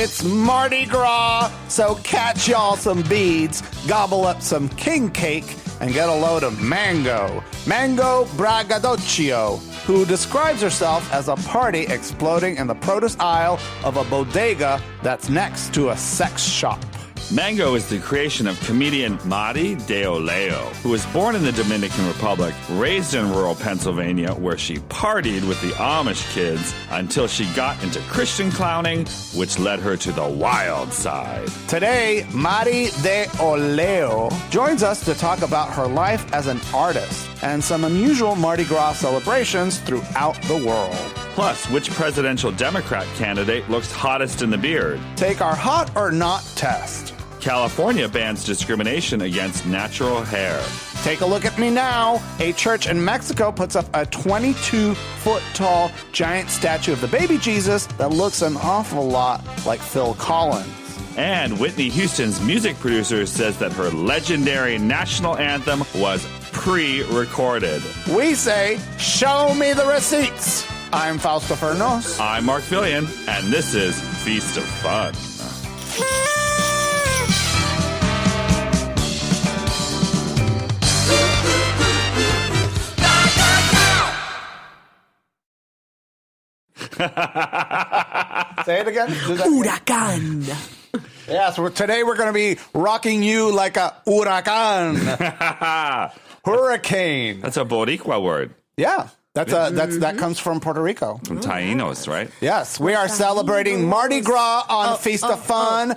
It's Mardi Gras, so catch y'all some beads, gobble up some king cake, and get a load of Mango Braggadocio, who describes herself as a party exploding in the produce aisle of a bodega that's next to a sex shop. Mango is the creation of comedian Mari DeOleo, who was born in the Dominican Republic, raised in rural Pennsylvania, where she partied with the Amish kids until she got into Christian clowning, which led her to the wild side. Today, Mari DeOleo joins us to talk about her life as an artist and some unusual Mardi Gras celebrations throughout the world. Plus, which presidential Democrat candidate looks hottest in the beard? Take our hot or not test. California bans discrimination against natural hair. Take a look at me now. A church in Mexico puts up a 22-foot-tall giant statue of the baby Jesus that looks an awful lot like Phil Collins. And Whitney Houston's music producer says that her legendary national anthem was pre-recorded. We say, show me the receipts. I'm Fausto Fernos. I'm Mark Fillion, and this is Feast of Fun. Say it again. Huracan. Yes, today we're going to be rocking you like a huracan. Hurricane. That's a Boricua word. Yeah. That comes from Puerto Rico. From Taínos, right? Yes, we are celebrating Mardi Gras on Feast of Fun,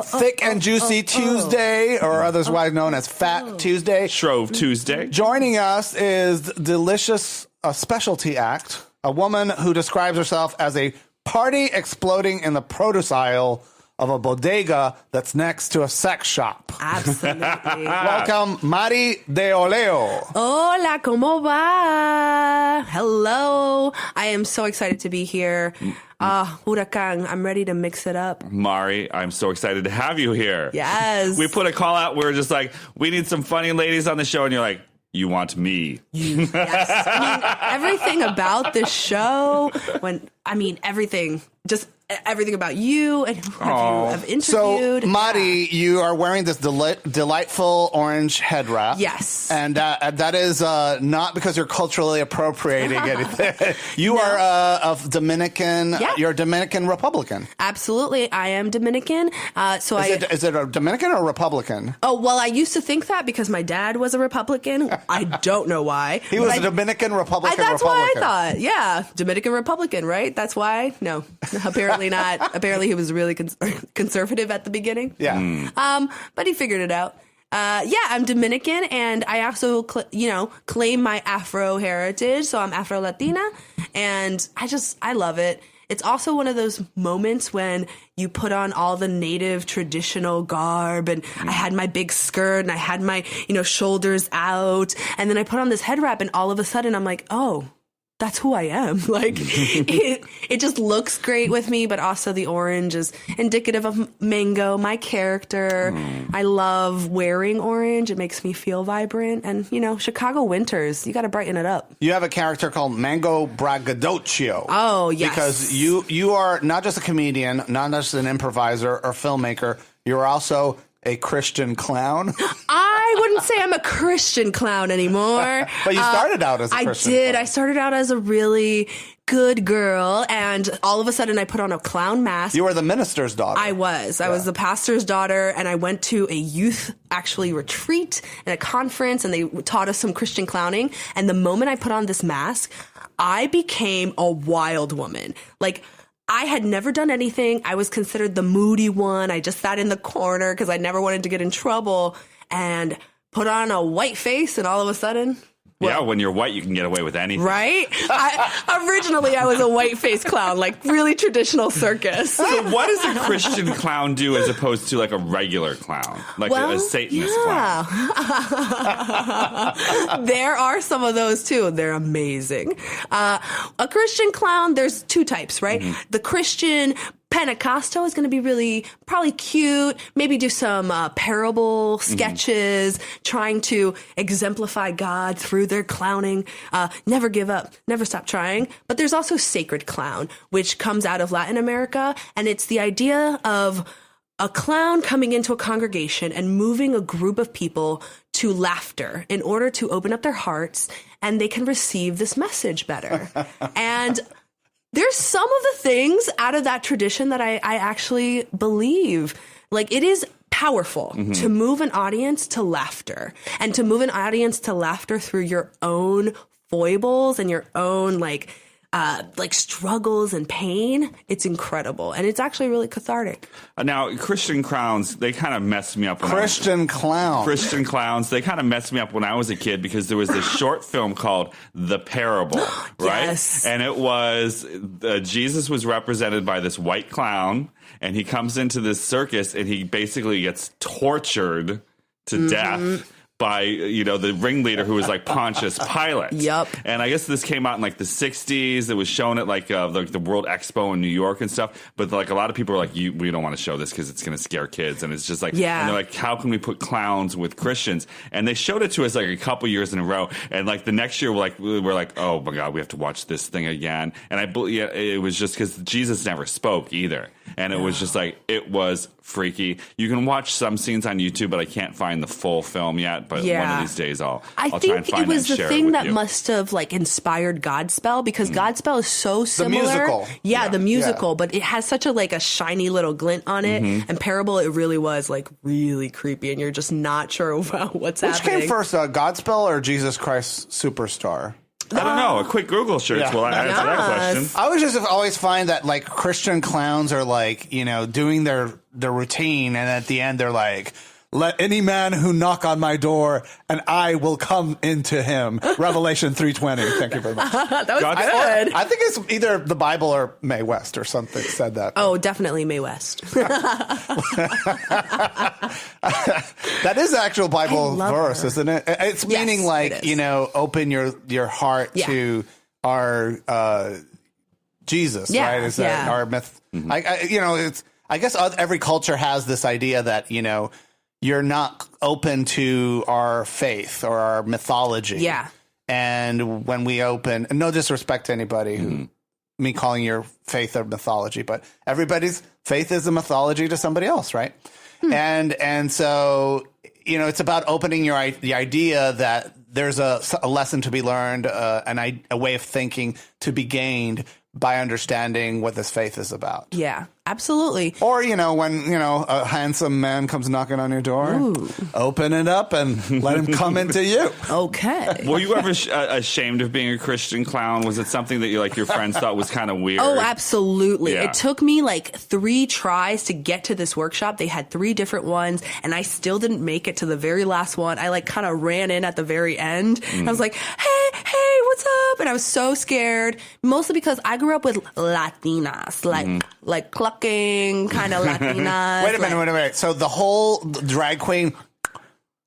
Thick and Juicy Tuesday, or otherwise known as Fat Tuesday. Shrove Tuesday. Joining us is Delicious Specialty Act, a woman who describes herself as a party exploding in the produce aisle of a bodega that's next to a sex shop. Absolutely. Welcome, Mari DeOleo. Hola, ¿cómo va? Hello. I am so excited to be here. Huracan, I'm ready to mix it up. Mari, I'm so excited to have you here. Yes. We put a call out. We were just like, we need some funny ladies on the show. And you're like, you want me. Yes. I mean, everything about this show, everything about you and who you have interviewed. So, Mari, you are wearing this delightful orange head wrap. Yes. And that is not because you're culturally appropriating anything. You are of Dominican. Yeah. You're a Dominican Republican. Absolutely. I am Dominican. Is it a Dominican or Republican? Oh, well, I used to think that because my dad was a Republican. I don't know why. He was a Dominican Republican. That's what I thought. Yeah. Dominican Republican, right? That's why? No. Apparently not. Apparently he was really conservative at the beginning. Yeah. But he figured it out. I'm Dominican, and I also, claim my Afro heritage. So I'm Afro-Latina, and I love it. It's also one of those moments when you put on all the native traditional garb, and I had my big skirt and I had my, shoulders out, and then I put on this head wrap, and all of a sudden I'm like, oh, that's who I am. Like, it just looks great with me, but also the orange is indicative of Mango, my character. I love wearing orange. It makes me feel vibrant. And, Chicago winters, you got to brighten it up. You have a character called Mango Braggadochio. Oh, yes. Because you are not just a comedian, not just an improviser or filmmaker, you're also a Christian clown. I wouldn't say I'm a Christian clown anymore. But you started out as a Christian clown. I started out as a really good girl, and all of a sudden I put on a clown mask. You were the minister's daughter. I was. I was the pastor's daughter, and I went to a youth retreat and a conference, and they taught us some Christian clowning. And the moment I put on this mask, I became a wild woman. Like, I had never done anything. I was considered the moody one. I just sat in the corner because I never wanted to get in trouble, and put on a white face, and all of a sudden... Yeah, when you're white, you can get away with anything. Right? Originally, I was a white-faced clown, like really traditional circus. So what does a Christian clown do as opposed to like a regular clown? Like a Satanist clown? There are some of those, too. They're amazing. A Christian clown, there's two types, right? Mm-hmm. The Christian Pentecostal is going to be really probably cute. Maybe do some parable sketches, trying to exemplify God through their clowning. Never give up, never stop trying. But there's also sacred clown, which comes out of Latin America, and it's the idea of a clown coming into a congregation and moving a group of people to laughter in order to open up their hearts, and they can receive this message better. And there's some of the things out of that tradition that I actually believe. Like, it is powerful to move an audience to laughter, and to move an audience to laughter through your own foibles and your own like struggles and pain. It's incredible. And it's actually really cathartic. Now, Christian clowns, they kind of messed me up. Christian clowns, they kind of messed me up when I was a kid, because there was this short film called The Parable, right? Yes. And it was, Jesus was represented by this white clown, and he comes into this circus, and he basically gets tortured to death by, the ringleader, who was like Pontius Pilate. Yep. And I guess this came out in like the 60s. It was shown at like the World Expo in New York and stuff. But like a lot of people are like, we don't want to show this because it's going to scare kids. And it's just like, and they're like, how can we put clowns with Christians? And they showed it to us like a couple years in a row. And like the next year, we're like, oh my God, we have to watch this thing again. And I believe it was just because Jesus never spoke either. And it was just like, it was freaky. You can watch some scenes on YouTube, but I can't find the full film yet. But one of these days, I'll try and find I think it was the thing that you. Must have like inspired Godspell, because Godspell is so similar. The musical. Yeah, the musical, but it has such a shiny little glint on it. And Parable, it really was like really creepy, and you're just not sure about what's happening. Which came first, Godspell or Jesus Christ Superstar? I don't know. A quick Google search will answer that question. I was just always find that like Christian clowns are like, doing their routine, and at the end they're like, let any man who knock on my door and I will come into him. Revelation 3:20. Thank you very much. That was good. I think it's either the Bible or Mae West or something said that. Oh, definitely Mae West. That is the actual Bible verse, isn't it? It's meaning like, open your heart to our Jesus, right? Is that our myth? I guess every culture has this idea that, you're not open to our faith or our mythology. Yeah. And when we open, and no disrespect to anybody me calling your faith or mythology, but everybody's faith is a mythology to somebody else, right? And so, it's about opening the idea that there's a lesson to be learned, a way of thinking to be gained by understanding what this faith is about. Yeah, absolutely. Or, when, a handsome man comes knocking on your door, open it up and let him come into you. Okay. Were you ever ashamed of being a Christian clown? Was it something that your friends thought was kind of weird? Oh, absolutely. Yeah. It took me like 3 tries to get to this workshop. They had 3 different ones, and I still didn't make it to the very last one. I kind of ran in at the very end. I was like, hey, what's up? And I was so scared, mostly because I grew up with Latinas, like clucking kind of Latinas. Wait a minute. So the whole drag queen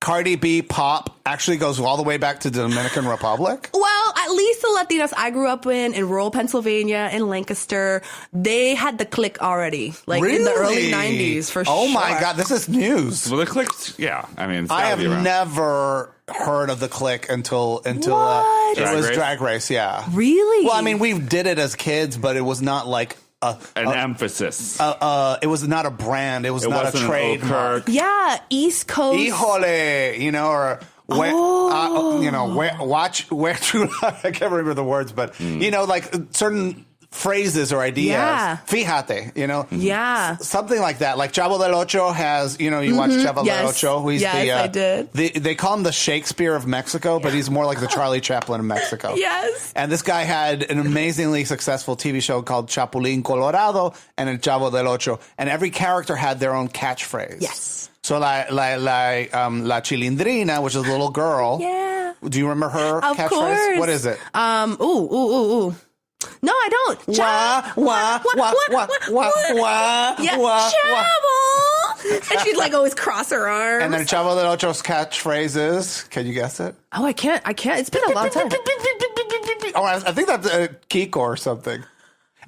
Cardi B pop actually goes all the way back to the Dominican Republic? Well, at least the Latinas I grew up in rural Pennsylvania, in Lancaster, they had the clique already, in the early 90s, for sure. Oh my God, this is news. Well, the cliques, it's I have never heard of the clique until it was Drag Race, yeah. Really? Well, we did it as kids, but it was not like an emphasis. It was not a brand. It was not a trademark. Yeah, East Coast. Híjole, or where to, I can't remember the words, but like certain phrases or ideas. Yeah. Fíjate, Yeah. Something like that. Like Chavo del Ocho has, you watch Chavo del Ocho. He's I did. They call him the Shakespeare of Mexico, but he's more like the Charlie Chaplin of Mexico. Yes. And this guy had an amazingly successful TV show called Chapulín Colorado and El Chavo del Ocho. And every character had their own catchphrase. Yes. So La Chilindrina, which is a little girl. Yeah. Do you remember her Of catchphrase? course. What is it? Ooh. No, I don't. Wah. Chavo. And she'd always cross her arms. And then Chavo del Ocho's catchphrase is, can you guess it? Oh, I can't. It's been a long time. Oh, I think that's Kiko or something.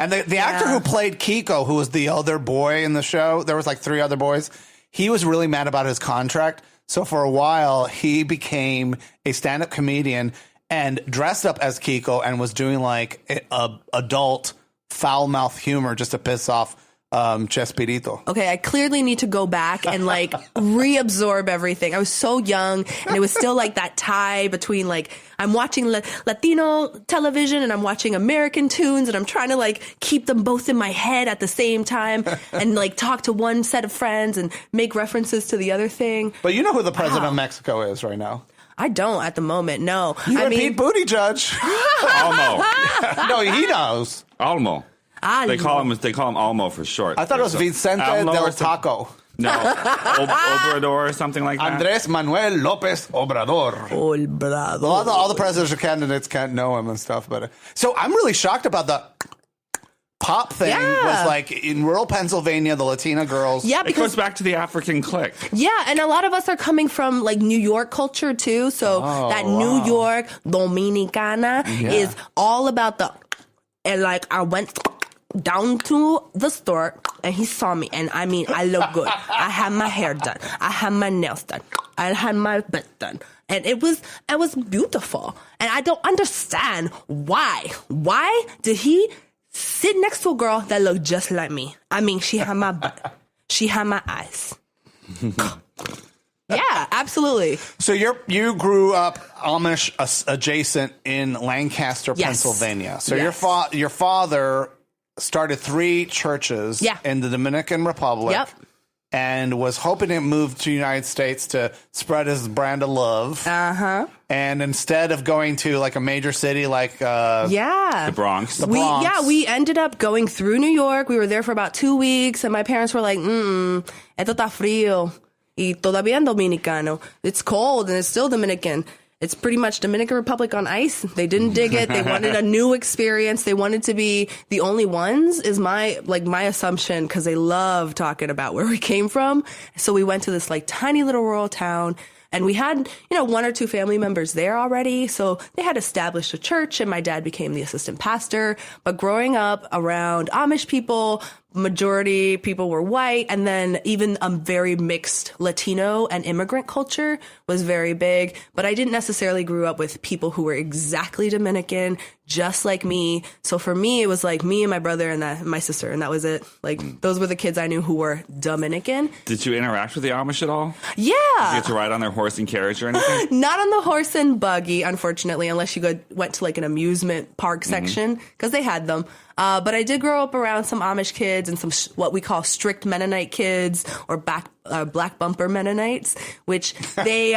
And the actor who played Kiko, who was the other boy in the show, there was like 3 other boys. He was really mad about his contract. So for a while, he became a stand-up comedian and dressed up as Kiko and was doing like adult foul-mouth humor just to piss off Chespirito. Okay, I clearly need to go back and like reabsorb everything. I was so young, and it was still like that tie between like I'm watching Latino television and I'm watching American tunes, and I'm trying to like keep them both in my head at the same time and like talk to one set of friends and make references to the other thing. But you know who the president of Mexico is right now? I don't at the moment. No, I mean, Pete Buttigieg. Almo. No, he knows. Almo. They call him Almo for short. I thought it was Vicente del Taco. No, Obrador or something like that. Andrés Manuel López Obrador. All the presidential candidates can't know him and stuff. But so I'm really shocked about the pop thing. Was like in rural Pennsylvania, the Latina girls. Yeah, it goes back to the African clique. Yeah, and a lot of us are coming from like New York culture too. So that New York Dominicana is all about the, and like I went down to the store and he saw me, and I mean, I look good. I had my hair done. I had my nails done. I had my butt done. And it was beautiful. And I don't understand why. Why did he sit next to a girl that looked just like me? I mean, she had my butt. She had my eyes. Yeah, absolutely. So you grew up Amish adjacent in Lancaster, Yes. Pennsylvania. So Yes. your father started 3 churches in the Dominican Republic. Yep. And was hoping to move to the United States to spread his brand of love. Uh-huh. And instead of going to like a major city like The Bronx. We ended up going through New York. We were there for about 2 weeks, and my parents were like, esto está frío. Y todavía en Dominicano. It's cold, and it's still Dominican. It's pretty much Dominican Republic on ice. They didn't dig it. They wanted a new experience. They wanted to be the only ones, is my assumption, because they love talking about where we came from. So we went to this like tiny little rural town, and we had, 1 or 2 family members there already. So they had established a church, and my dad became the assistant pastor. But growing up around Amish people, majority people were white, and then even a very mixed Latino and immigrant culture was very big. But I didn't necessarily grow up with people who were exactly Dominican, just like me. So for me, it was like me and my brother and my sister, and that was it. Like, those were the kids I knew who were Dominican. Did you interact with the Amish at all? Yeah. Did you get to ride on their horse and carriage or anything? Not on the horse and buggy, unfortunately, unless you went to like an amusement park section, because they had them. But I did grow up around some Amish kids and some what we call strict Mennonite kids, or black bumper Mennonites, which they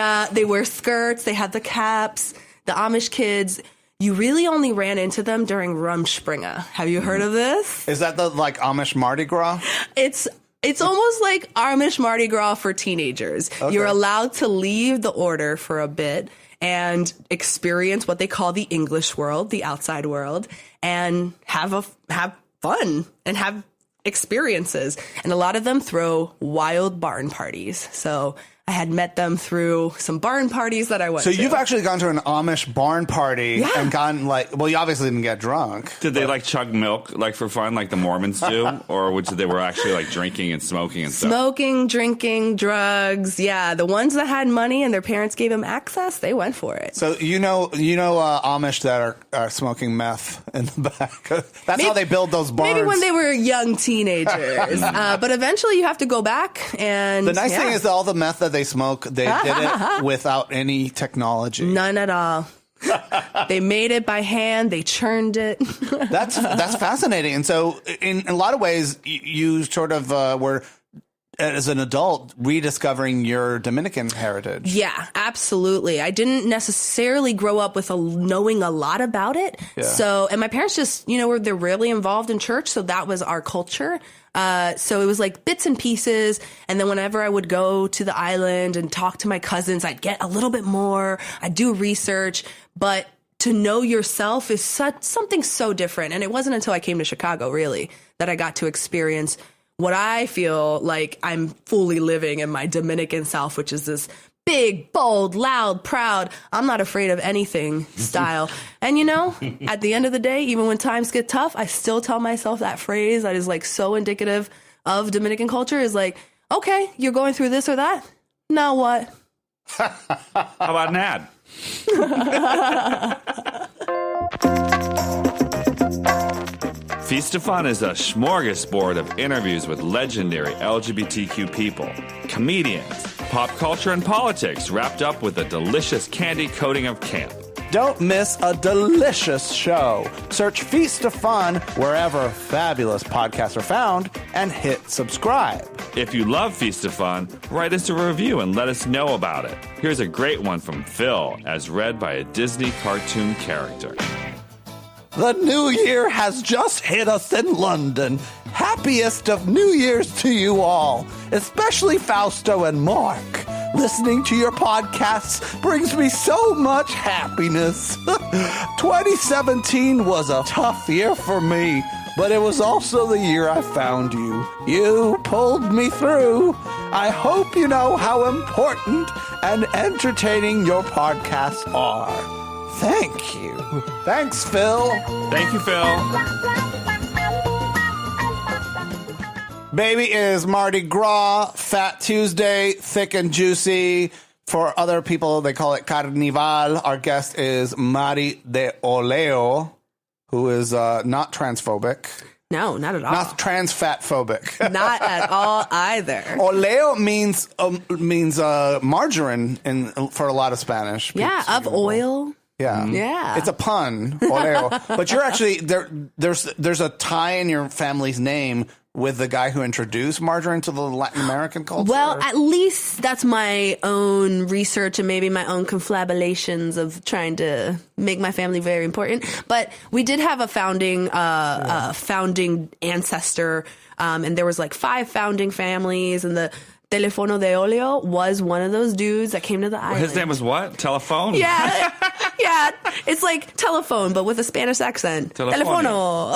wear skirts, they have the caps. The Amish kids, you really only ran into them during Rumspringa. Have you heard of this? Is that the like Amish Mardi Gras? It's almost like Amish Mardi Gras for teenagers. Okay. You're allowed to leave the order for a bit and experience what they call the English world, the outside world, and have fun and have experiences. And a lot of them throw wild barn parties. So I had met them through some barn parties that I went to. So you've actually gone to an Amish barn party and gotten like, well, you obviously didn't get drunk. Did they like chug milk like for fun like the Mormons do? Or they were actually like drinking and smoking and stuff? Smoking, drinking, drugs. Yeah, the ones that had money and their parents gave them access, they went for it. So you know Amish that are smoking meth in the back. That's how they build those barns. Maybe when they were young teenagers. But eventually you have to go back. And the nice thing is that all the meth that they smoke, they did it without any technology. None at all. They made it by hand. They churned it. That's fascinating. And so in a lot of ways, you sort of were, as an adult, rediscovering your Dominican heritage. Yeah, absolutely. I didn't necessarily grow up with knowing a lot about it. Yeah. So, and my parents just, they're really involved in church. So that was our culture. So it was like bits and pieces. And then whenever I would go to the island and talk to my cousins, I'd get a little bit more. I'd do research. But to know yourself is something so different. And it wasn't until I came to Chicago, really, that I got to experience what I feel like I'm fully living in my Dominican self, which is this big, bold, loud, proud, I'm not afraid of anything style. And at the end of the day, even when times get tough, I still tell myself that phrase that is like so indicative of Dominican culture is like, okay, you're going through this or that. Now what? How about an ad? Feast of Fun is a smorgasbord of interviews with legendary LGBTQ people, comedians, pop culture, and politics wrapped up with a delicious candy coating of camp. Don't miss a delicious show. Search Feast of Fun wherever fabulous podcasts are found and hit subscribe. If you love Feast of Fun, write us a review and let us know about it. Here's a great one from Phil, as read by a Disney cartoon character. The new year has just hit us in London. Happiest of New Year's to you all, especially Fausto and Mark. Listening to your podcasts brings me so much happiness. 2017 was a tough year for me, but it was also the year I found you. You pulled me through. I hope you know how important and entertaining your podcasts are. Thank you. Thanks, Phil. Thank you, Phil. Baby, is Mardi Gras, Fat Tuesday, thick and juicy. For other people, they call it Carnival. Our guest is Mari DeOleo, who is not transphobic. No, not at all. Not trans fat phobic. Not at all either. Oleo means margarine for a lot of Spanish. Yeah, of oil. Yeah. Yeah. It's a pun, oleo. But you're actually there's a tie in your family's name with the guy who introduced margarine to the Latin American culture. Well, at least that's my own research and maybe my own confabulations of trying to make my family very important. But we did have a founding ancestor, and there was like 5 founding families, and the Telefono de Oleo was one of those dudes that came to the island. His name was what? Telephone? Yeah. Yeah. It's like telephone, but with a Spanish accent. Telefono.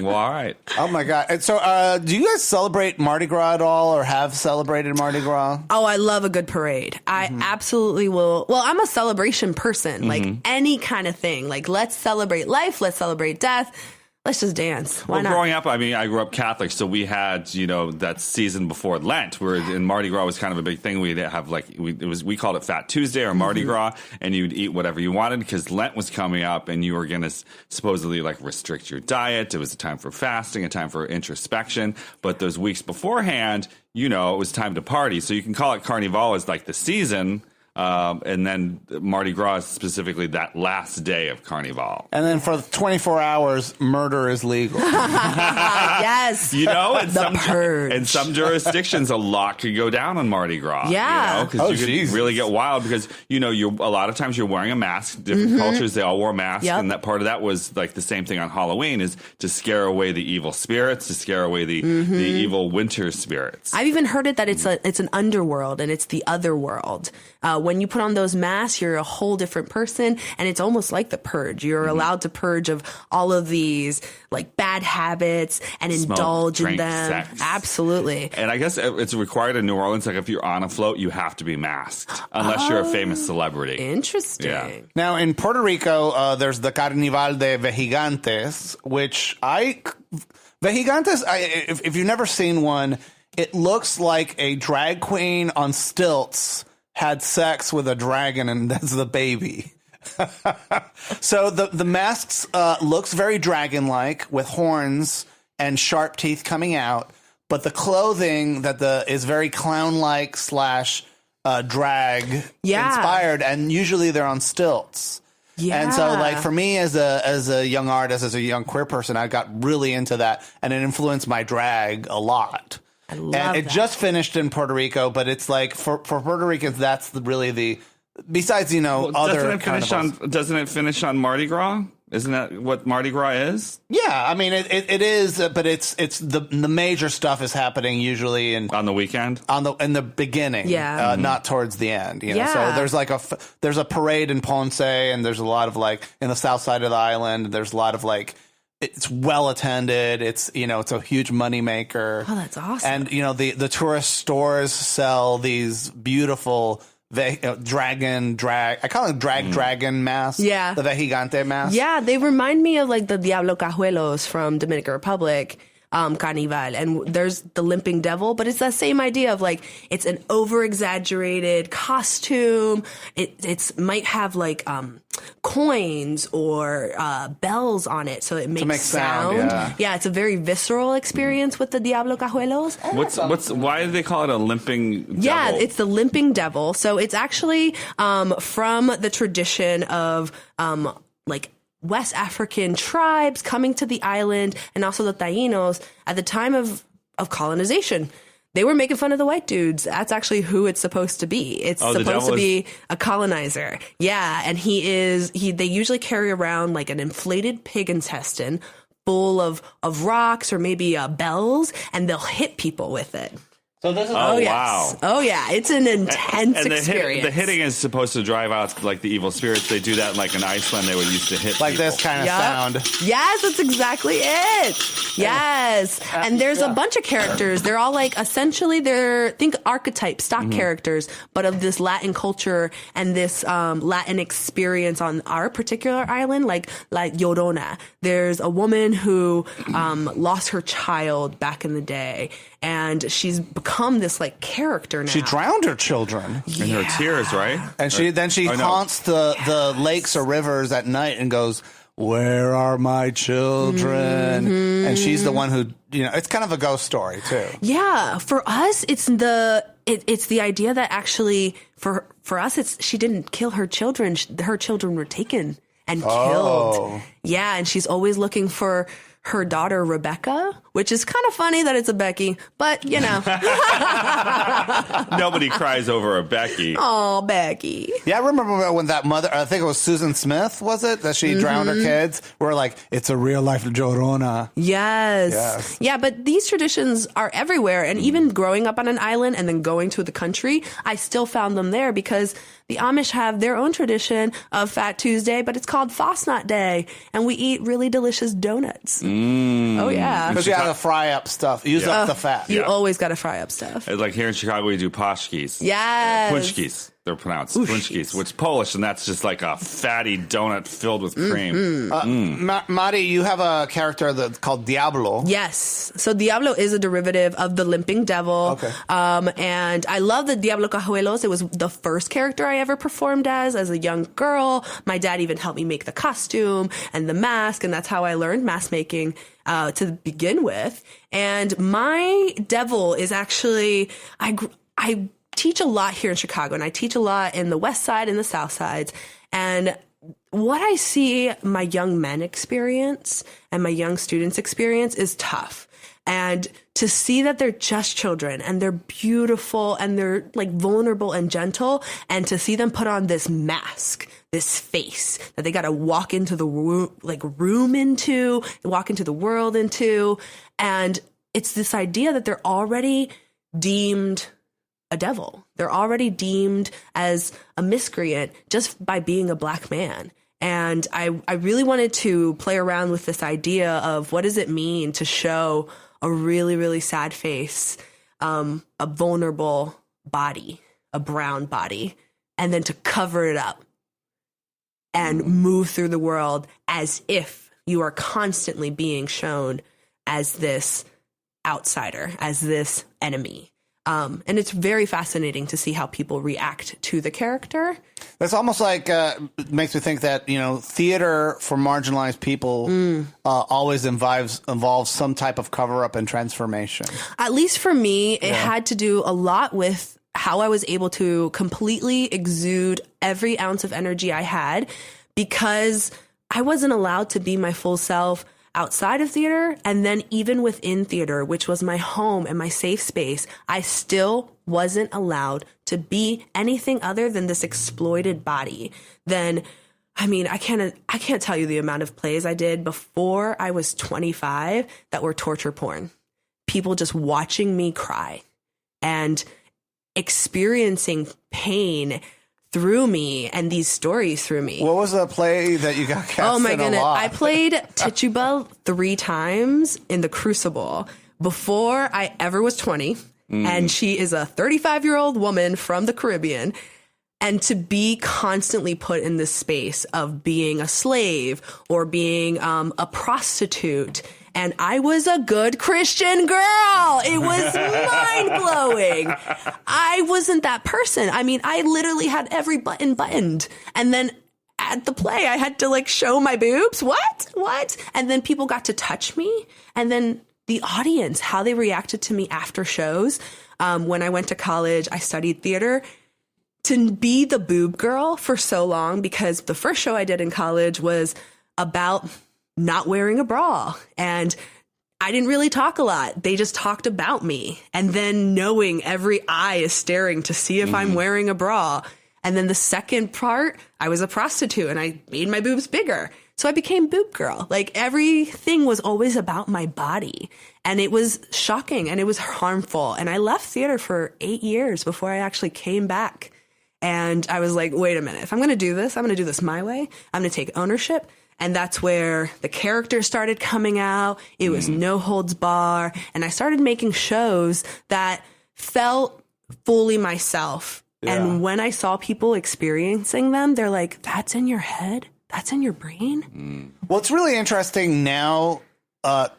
Well, all right. Oh, my God. And so do you guys celebrate Mardi Gras at all or have celebrated Mardi Gras? Oh, I love a good parade. I absolutely will. Well, I'm a celebration person, like any kind of thing. Like, let's celebrate life. Let's celebrate death. Let's just dance. Why not? Growing up, I mean, I grew up Catholic, so we had, that season before Lent, where in Mardi Gras was kind of a big thing. We'd have we called it Fat Tuesday or Mardi Gras, and you'd eat whatever you wanted because Lent was coming up, and you were going to supposedly restrict your diet. It was a time for fasting, a time for introspection. But those weeks beforehand, it was time to party. So you can call it Carnival as the season. And then Mardi Gras is specifically that last day of Carnival. And then for 24 hours, murder is legal. Yes. In some jurisdictions, a lot could go down on Mardi Gras. Yeah. Because you could really get wild because, a lot of times you're wearing a mask. Different cultures, they all wore masks. Yep. And that part of that was the same thing on Halloween is to scare away the evil spirits, to scare away the evil winter spirits. I've even heard it that it's an underworld and it's the other world. When you put on those masks, you're a whole different person, and it's almost like the purge. You're allowed to purge of all of these bad habits and indulge in them. Sex. Absolutely. And I guess it's required in New Orleans. If you're on a float, you have to be masked unless you're a famous celebrity. Interesting. Yeah. Now in Puerto Rico, there's the Carnival de Vejigantes, which Vejigantes. If you've never seen one, it looks like a drag queen on stilts had sex with a dragon, and that's the baby. So the masks looks very dragon-like with horns and sharp teeth coming out, but the clothing is very clown-like / drag inspired, and usually they're on stilts. Yeah. And so, for me as a young artist, as a young queer person, I got really into that, and it influenced my drag a lot. I love and it that. just finished in Puerto Rico, but it's for Puerto Ricans, that's really the besides other carnivals. Doesn't it finish on Mardi Gras? Isn't that what Mardi Gras is? Yeah, I mean it is, but it's the major stuff is happening usually on the weekend, in the beginning, not towards the end. So there's a parade in Ponce, and there's a lot of in the south side of the island. There's a lot of it's well attended. It's it's a huge money maker. Oh, that's awesome. And the tourist stores sell these beautiful I call it dragon mask. Yeah. The Vejigante mask. Yeah, they remind me of like the Diablo Cajuelos from Dominican Republic. Carnival, and there's the Limping Devil, but it's that same idea of like it's an over-exaggerated costume. It might have like coins or bells on it, so it makes sound. Yeah, it's a very visceral experience with the Diablo Cajuelos. Why do they call it a limping devil? Yeah, it's the Limping Devil. So it's actually from the tradition of like West African tribes coming to the island, and also the Tainos at the time of colonization. They were making fun of the white dudes. That's actually who it's supposed to be. It's supposed to be a colonizer. Yeah, and they usually carry around like an inflated pig intestine full of rocks or maybe bells, and they'll hit people with it. So this is wow. Oh yeah, it's an intense experience. The hitting is supposed to drive out like the evil spirits. They do that like in Iceland. They would use to hit like people. this kind of sound. Yes, that's exactly it. Yes, and there's a bunch of characters. They're all like essentially think archetype stock characters, but of this Latin culture and this Latin experience on our particular island, like Llorona. There's a woman who lost her child back in the day, and she's become this like character now. She drowned her children in her tears, right? And she haunts the lakes or rivers at night and goes, "Where are my children?" And she's the one who, it's kind of a ghost story too. Yeah, for us, it's the idea that actually for us, she didn't kill her children. Her children were taken and killed. Yeah, and she's always looking for her daughter Rebecca, which is kind of funny that it's a Becky, but Nobody cries over a Becky. Oh, Becky. Yeah, I remember when that mother, I think it was Susan Smith, was it? That she drowned her kids? We're like, it's a real life Llorona. Yes. Yeah, but these traditions are everywhere. And even growing up on an island and then going to the country, I still found them there because the Amish have their own tradition of Fat Tuesday, but it's called Fastnacht Day. And we eat really delicious donuts. Oh, yeah. Because you have to fry up stuff. Use up the fat. You always got to fry up stuff. Like here in Chicago, we do pashkis. Yes. Punchkis. They're pronounced punchkis, which is Polish, and that's just like a fatty donut filled with cream. Mari, you have a character that's called Diablo. Yes. So Diablo is a derivative of the Limping Devil. Okay. And I love the Diablo Cajuelos. It was the first character I ever performed as a young girl. My dad even helped me make the costume and the mask, and that's how I learned mask making to begin with. And my devil is actually, I teach a lot here in Chicago, and I teach a lot in the West Side and the South Sides. And what I see my young men experience and my young students experience is tough. And to see that they're just children and they're beautiful and they're like vulnerable and gentle, and to see them put on this mask, this face that they got to walk into the room into, walk into the world into. And it's this idea that they're already deemed a devil. They're already deemed as a miscreant just by being a black man. And I really wanted to play around with this idea of what does it mean to show a really, really sad face, a vulnerable body, a brown body, and then to cover it up and move through the world as if you are constantly being shown as this outsider, as this enemy. And it's very fascinating to see how people react to the character. It's almost like makes me think that theater for marginalized people always involves some type of cover up and transformation. At least for me, it had to do a lot with how I was able to completely exude every ounce of energy I had, because I wasn't allowed to be my full self outside of theater, and then even within theater, which was my home and my safe space, I still wasn't allowed to be anything other than this exploited body. Then, I can't tell you the amount of plays I did before I was 25 that were torture porn. People just watching me cry and experiencing pain through me and these stories through me. What was the play that you got cast in? Oh my goodness. A lot? I played Tituba 3 times in The Crucible before I ever was 20. And she is a 35-year-old woman from the Caribbean. And to be constantly put in this space of being a slave or being a prostitute. And I was a good Christian girl. It was mind blowing. I wasn't that person. I mean, I literally had every button buttoned. And then at the play, I had to like show my boobs. What? And then people got to touch me. And then the audience, how they reacted to me after shows. When I went to college, I studied theater. To be the boob girl for so long, because the first show I did in college was about not wearing a bra. And I didn't really talk a lot. They just talked about me. And then knowing every eye is staring to see if I'm wearing a bra. And then the second part, I was a prostitute and I made my boobs bigger. So I became boob girl. Like everything was always about my body. And it was shocking and it was harmful. And I left theater for 8 years before I actually came back. And I was like, wait a minute, if I'm going to do this, I'm going to do this my way. I'm going to take ownership. And that's where the characters started coming out. It was no holds bar. And I started making shows that felt fully myself. Yeah. And when I saw people experiencing them, they're like, that's in your head? That's in your brain? Well, it's really interesting now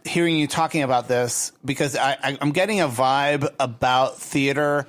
hearing you talking about this, because I'm getting a vibe about theater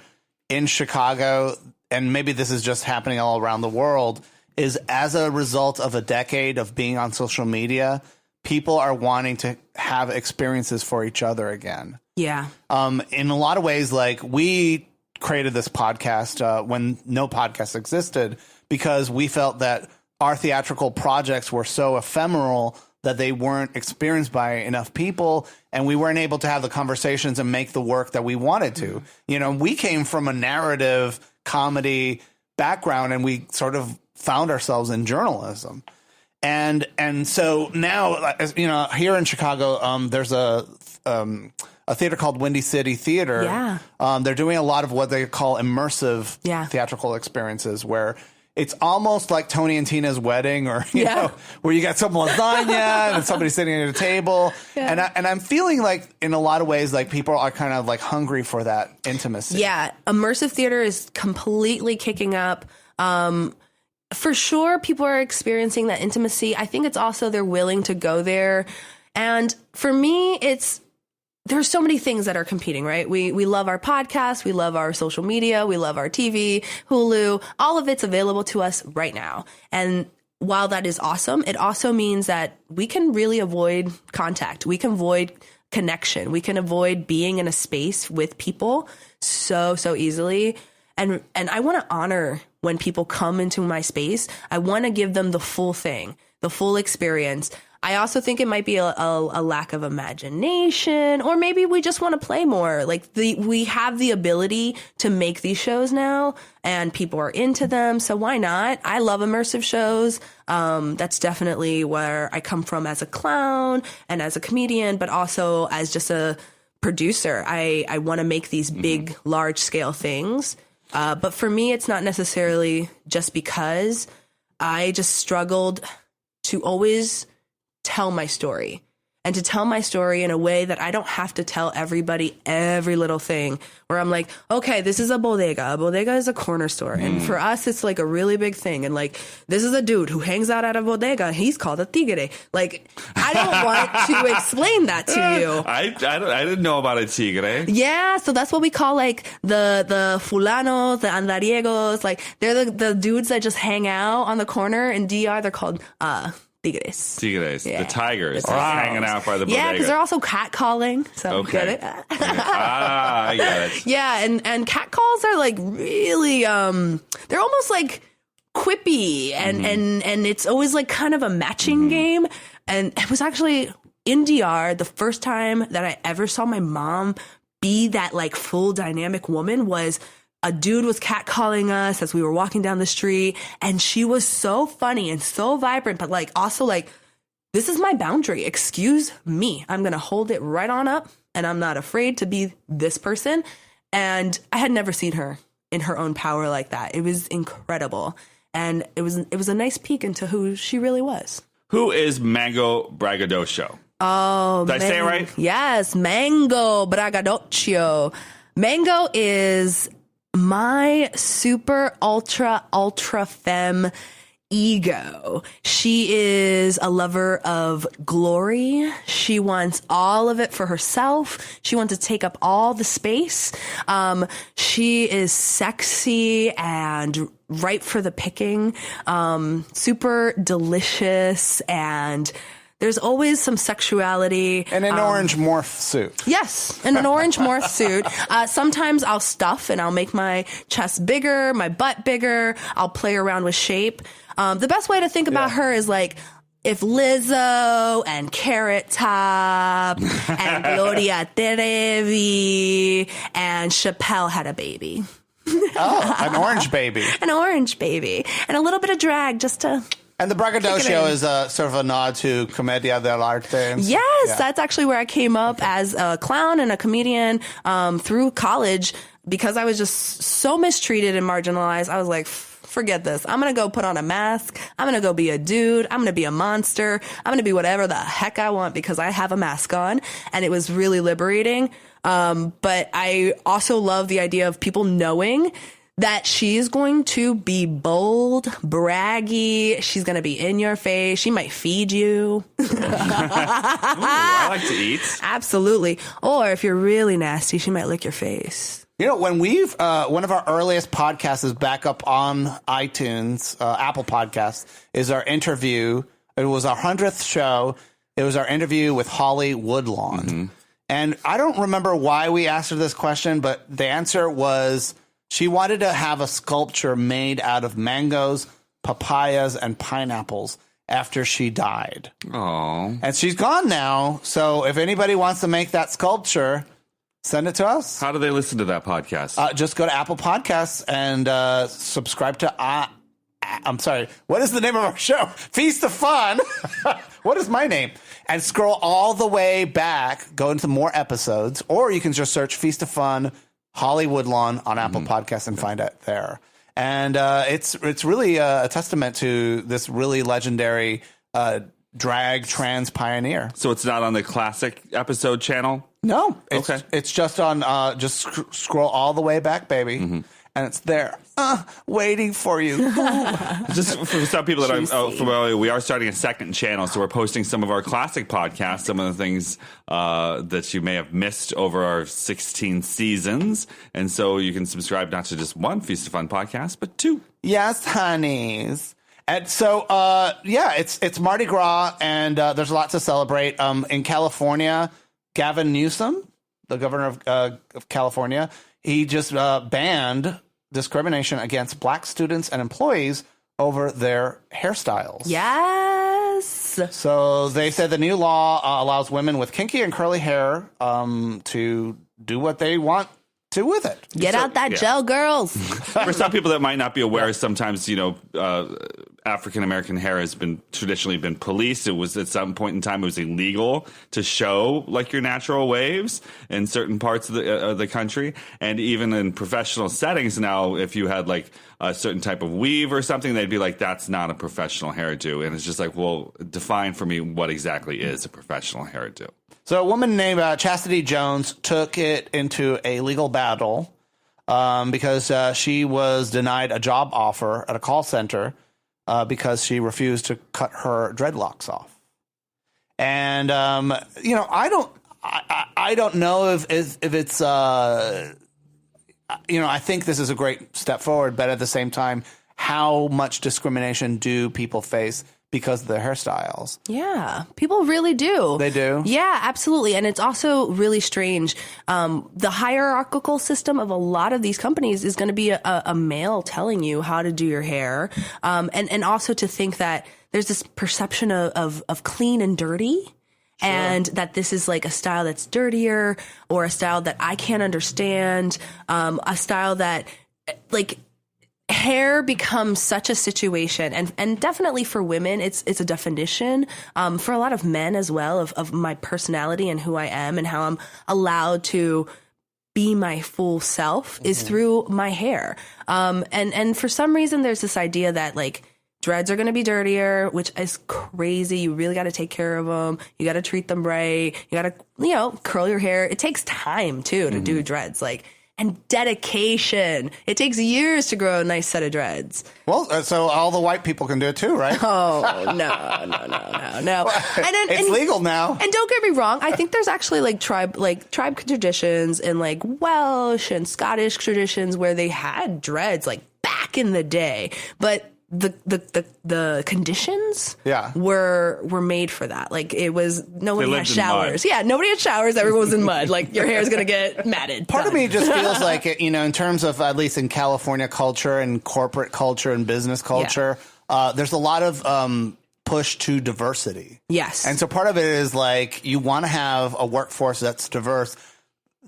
in Chicago, and maybe this is just happening all around the world, is as a result of a decade of being on social media, people are wanting to have experiences for each other again. Yeah. In a lot of ways, like we created this podcast when no podcast existed, because we felt that our theatrical projects were so ephemeral that they weren't experienced by enough people, and we weren't able to have the conversations and make the work that we wanted to. You know, we came from a narrative comedy background, and we sort of found ourselves in journalism. And so now, you know, here in Chicago, there's a theater called Windy City Theater. Yeah. They're doing a lot of what they call immersive theatrical experiences, where it's almost like Tony and Tina's wedding, or you know, where you got some lasagna and somebody sitting at a table. Yeah. And I'm feeling like in a lot of ways, like people are kind of like hungry for that intimacy. Yeah. Immersive theater is completely kicking up. For sure, people are experiencing that intimacy. I think it's also they're willing to go there. And for me, there's so many things that are competing, right? We love our podcast. We love our social media. We love our TV, Hulu. All of it's available to us right now. And while that is awesome, it also means that we can really avoid contact. We can avoid connection. We can avoid being in a space with people so easily. And I want to honor when people come into my space. I want to give them the full thing, the full experience. I also think it might be a lack of imagination, or maybe we just want to play more. Like we have the ability to make these shows now, and people are into them. So why not? I love immersive shows. That's definitely where I come from as a clown and as a comedian, but also as just a producer. I want to make these big, large scale things. But for me, it's not necessarily just because I just struggled to always tell my story, and to tell my story in a way that I don't have to tell everybody every little thing, where I'm like, okay, this is a bodega. A bodega is a corner store. And for us, it's like a really big thing. And like, this is a dude who hangs out at a bodega. He's called a tigre. Like, I don't want to explain that to you. I didn't know about a tigre. Yeah. So that's what we call like the fulanos, the andariegos. Like, they're the dudes that just hang out on the corner. In DR, they're called, tigres. Yeah. The tigers hanging out by the bodega. Yeah, because they're also catcalling. So get it? I get it. Yeah, and catcalls are like really, they're almost like quippy, and it's always like kind of a matching game. And it was actually in DR, the first time that I ever saw my mom be that like full dynamic woman was a dude was catcalling us as we were walking down the street, and she was so funny and so vibrant, but like also like, this is my boundary. Excuse me. I'm going to hold it right on up, and I'm not afraid to be this person. And I had never seen her in her own power like that. It was incredible. And it was a nice peek into who she really was. Who is Mango Braggadocio? Oh, did I say it right? Yes, Mango Braggadocio. Mango is My super ultra femme ego. She is a lover of glory. She wants all of it for herself. She wants to take up all the space. She is sexy and ripe for the picking. Super delicious, and there's always some sexuality. In an orange morph suit. Yes, in an orange morph suit. Sometimes I'll stuff and I'll make my chest bigger, my butt bigger. I'll play around with shape. The best way to think about her is like if Lizzo and Carrot Top and Gloria Trevi and Chappelle had a baby. Oh, an orange baby. An orange baby. And a little bit of drag just to... And the Braggadochio is sort of a nod to Commedia dell'arte. Yes, that's actually where I came up as a clown and a comedian through college because I was just so mistreated and marginalized. I was like, forget this. I'm going to go put on a mask. I'm going to go be a dude. I'm going to be a monster. I'm going to be whatever the heck I want because I have a mask on. And it was really liberating. But I also love the idea of people knowing that she's going to be bold, braggy. She's going to be in your face. She might feed you. Ooh, I like to eat. Absolutely. Or if you're really nasty, she might lick your face. You know, when we've, one of our earliest podcasts is back up on iTunes, Apple Podcasts, is our interview. It was our 100th show. It was our interview with Holly Woodlawn. Mm-hmm. And I don't remember why we asked her this question, but the answer was she wanted to have a sculpture made out of mangoes, papayas, and pineapples after she died. Oh. And she's gone now. So if anybody wants to make that sculpture, send it to us. How do they listen to that podcast? Just go to Apple Podcasts and subscribe to... I'm sorry. What is the name of our show? Feast of Fun. What is my name? And scroll all the way back, go into more episodes, or you can just search Feast of Fun, Holly Woodlawn on Apple Podcasts and find it there. And it's really a testament to this really legendary drag trans pioneer. So it's not on the classic episode channel? No. Okay. It's just on, just scroll all the way back, baby. Mm-hmm. And it's there, waiting for you. Just for some people that aren't familiar, we are starting a second channel, so we're posting some of our classic podcasts, some of the things that you may have missed over our 16 seasons. And so you can subscribe not to just one Feast of Fun podcast, but two. Yes, honeys. And so, it's Mardi Gras, and there's a lot to celebrate. In California, Gavin Newsom, the governor of California, he just banned discrimination against black students and employees over their hairstyles. Yes. So they said the new law allows women with kinky and curly hair to do what they want to with it. Get out that gel, girls. For some people that might not be aware, sometimes, African-American hair has traditionally been policed. It was at some point in time, it was illegal to show like your natural waves in certain parts of the country. And even in professional settings now, if you had like a certain type of weave or something, they'd be like, that's not a professional hairdo. And it's just like, well, define for me what exactly is a professional hairdo. So a woman named Chastity Jones took it into a legal battle because she was denied a job offer at a call center because she refused to cut her dreadlocks off. And, I don't know if it's, I think this is a great step forward, but at the same time, how much discrimination do people face because of their hairstyles? Yeah, people really do. They do? Yeah, absolutely. And it's also really strange. The hierarchical system of a lot of these companies is going to be a male telling you how to do your hair. And also to think that there's this perception of clean and dirty. Sure. And that this is like a style that's dirtier or a style that I can't understand, a style that like hair becomes such a situation, and definitely for women, it's a definition. For a lot of men as well of my personality and who I am and how I'm allowed to be my full self is through my hair. And for some reason, there's this idea that like dreads are going to be dirtier, which is crazy. You really got to take care of them. You got to treat them right. You got to, curl your hair. It takes time too to do dreads. Like, and dedication. It takes years to grow a nice set of dreads. Well, so all the white people can do it too, right? Oh, no. It's legal now. And don't get me wrong, I think there's actually like tribe traditions and like Welsh and Scottish traditions where they had dreads like back in the day, but the conditions were made for that. Like it was nobody had showers. Yeah, nobody had showers. Everyone was in mud. Like your hair is gonna get matted. Part of me just feels like it, in terms of at least in California culture and corporate culture and business culture, there's a lot of push to diversity. Yes, and so part of it is like you want to have a workforce that's diverse,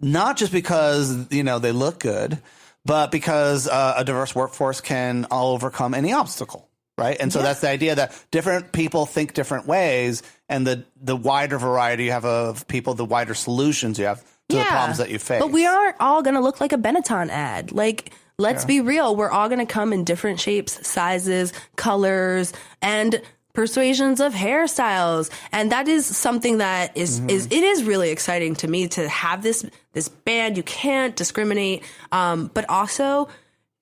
not just because they look good, but because a diverse workforce can overcome any obstacle, right? And so that's the idea that different people think different ways, and the wider variety you have of people, the wider solutions you have to the problems that you face. But we aren't all going to look like a Benetton ad. Like, let's be real. We're all going to come in different shapes, sizes, colors, and persuasions of hairstyles, and that is something that is really exciting to me to have this band. You can't discriminate, but also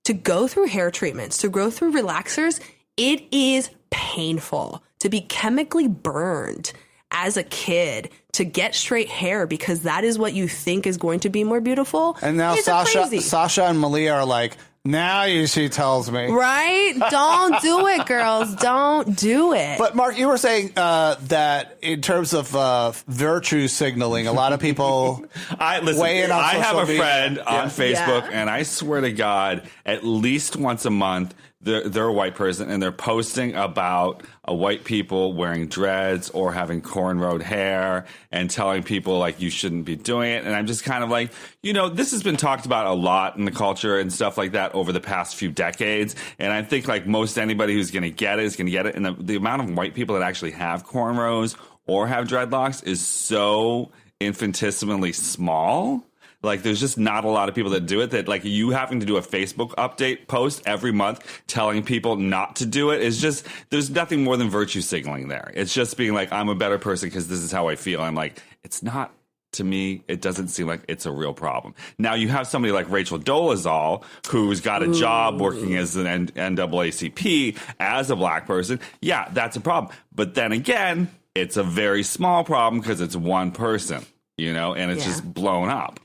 to go through hair treatments, to go through relaxers. It is painful to be chemically burned as a kid to get straight hair because that is what you think is going to be more beautiful. And now Sasha and Malia are like, now she tells me. Right? Don't do it, girls. Don't do it. But Mark, you were saying that in terms of virtue signaling, a lot of people weigh in on I have a media. friend on Facebook, and I swear to God, at least once a month, they're a white person, and they're posting about white people wearing dreads or having cornrowed hair and telling people, like, you shouldn't be doing it. And I'm just kind of like, this has been talked about a lot in the culture and stuff like that over the past few decades. And I think, like, most anybody who's going to get it is going to get it. And the amount of white people that actually have cornrows or have dreadlocks is so infinitesimally small. Like, there's just not a lot of people that do it. That, like, you having to do a Facebook update post every month telling people not to do it is just, there's nothing more than virtue signaling there. It's just being like, I'm a better person because this is how I feel. I'm like, it's not, to me, it doesn't seem like it's a real problem. Now, you have somebody like Rachel Dolezal, who's got a job working as an NAACP as a black person. Yeah, that's a problem. But then again, it's a very small problem because it's one person, and it's just blown up.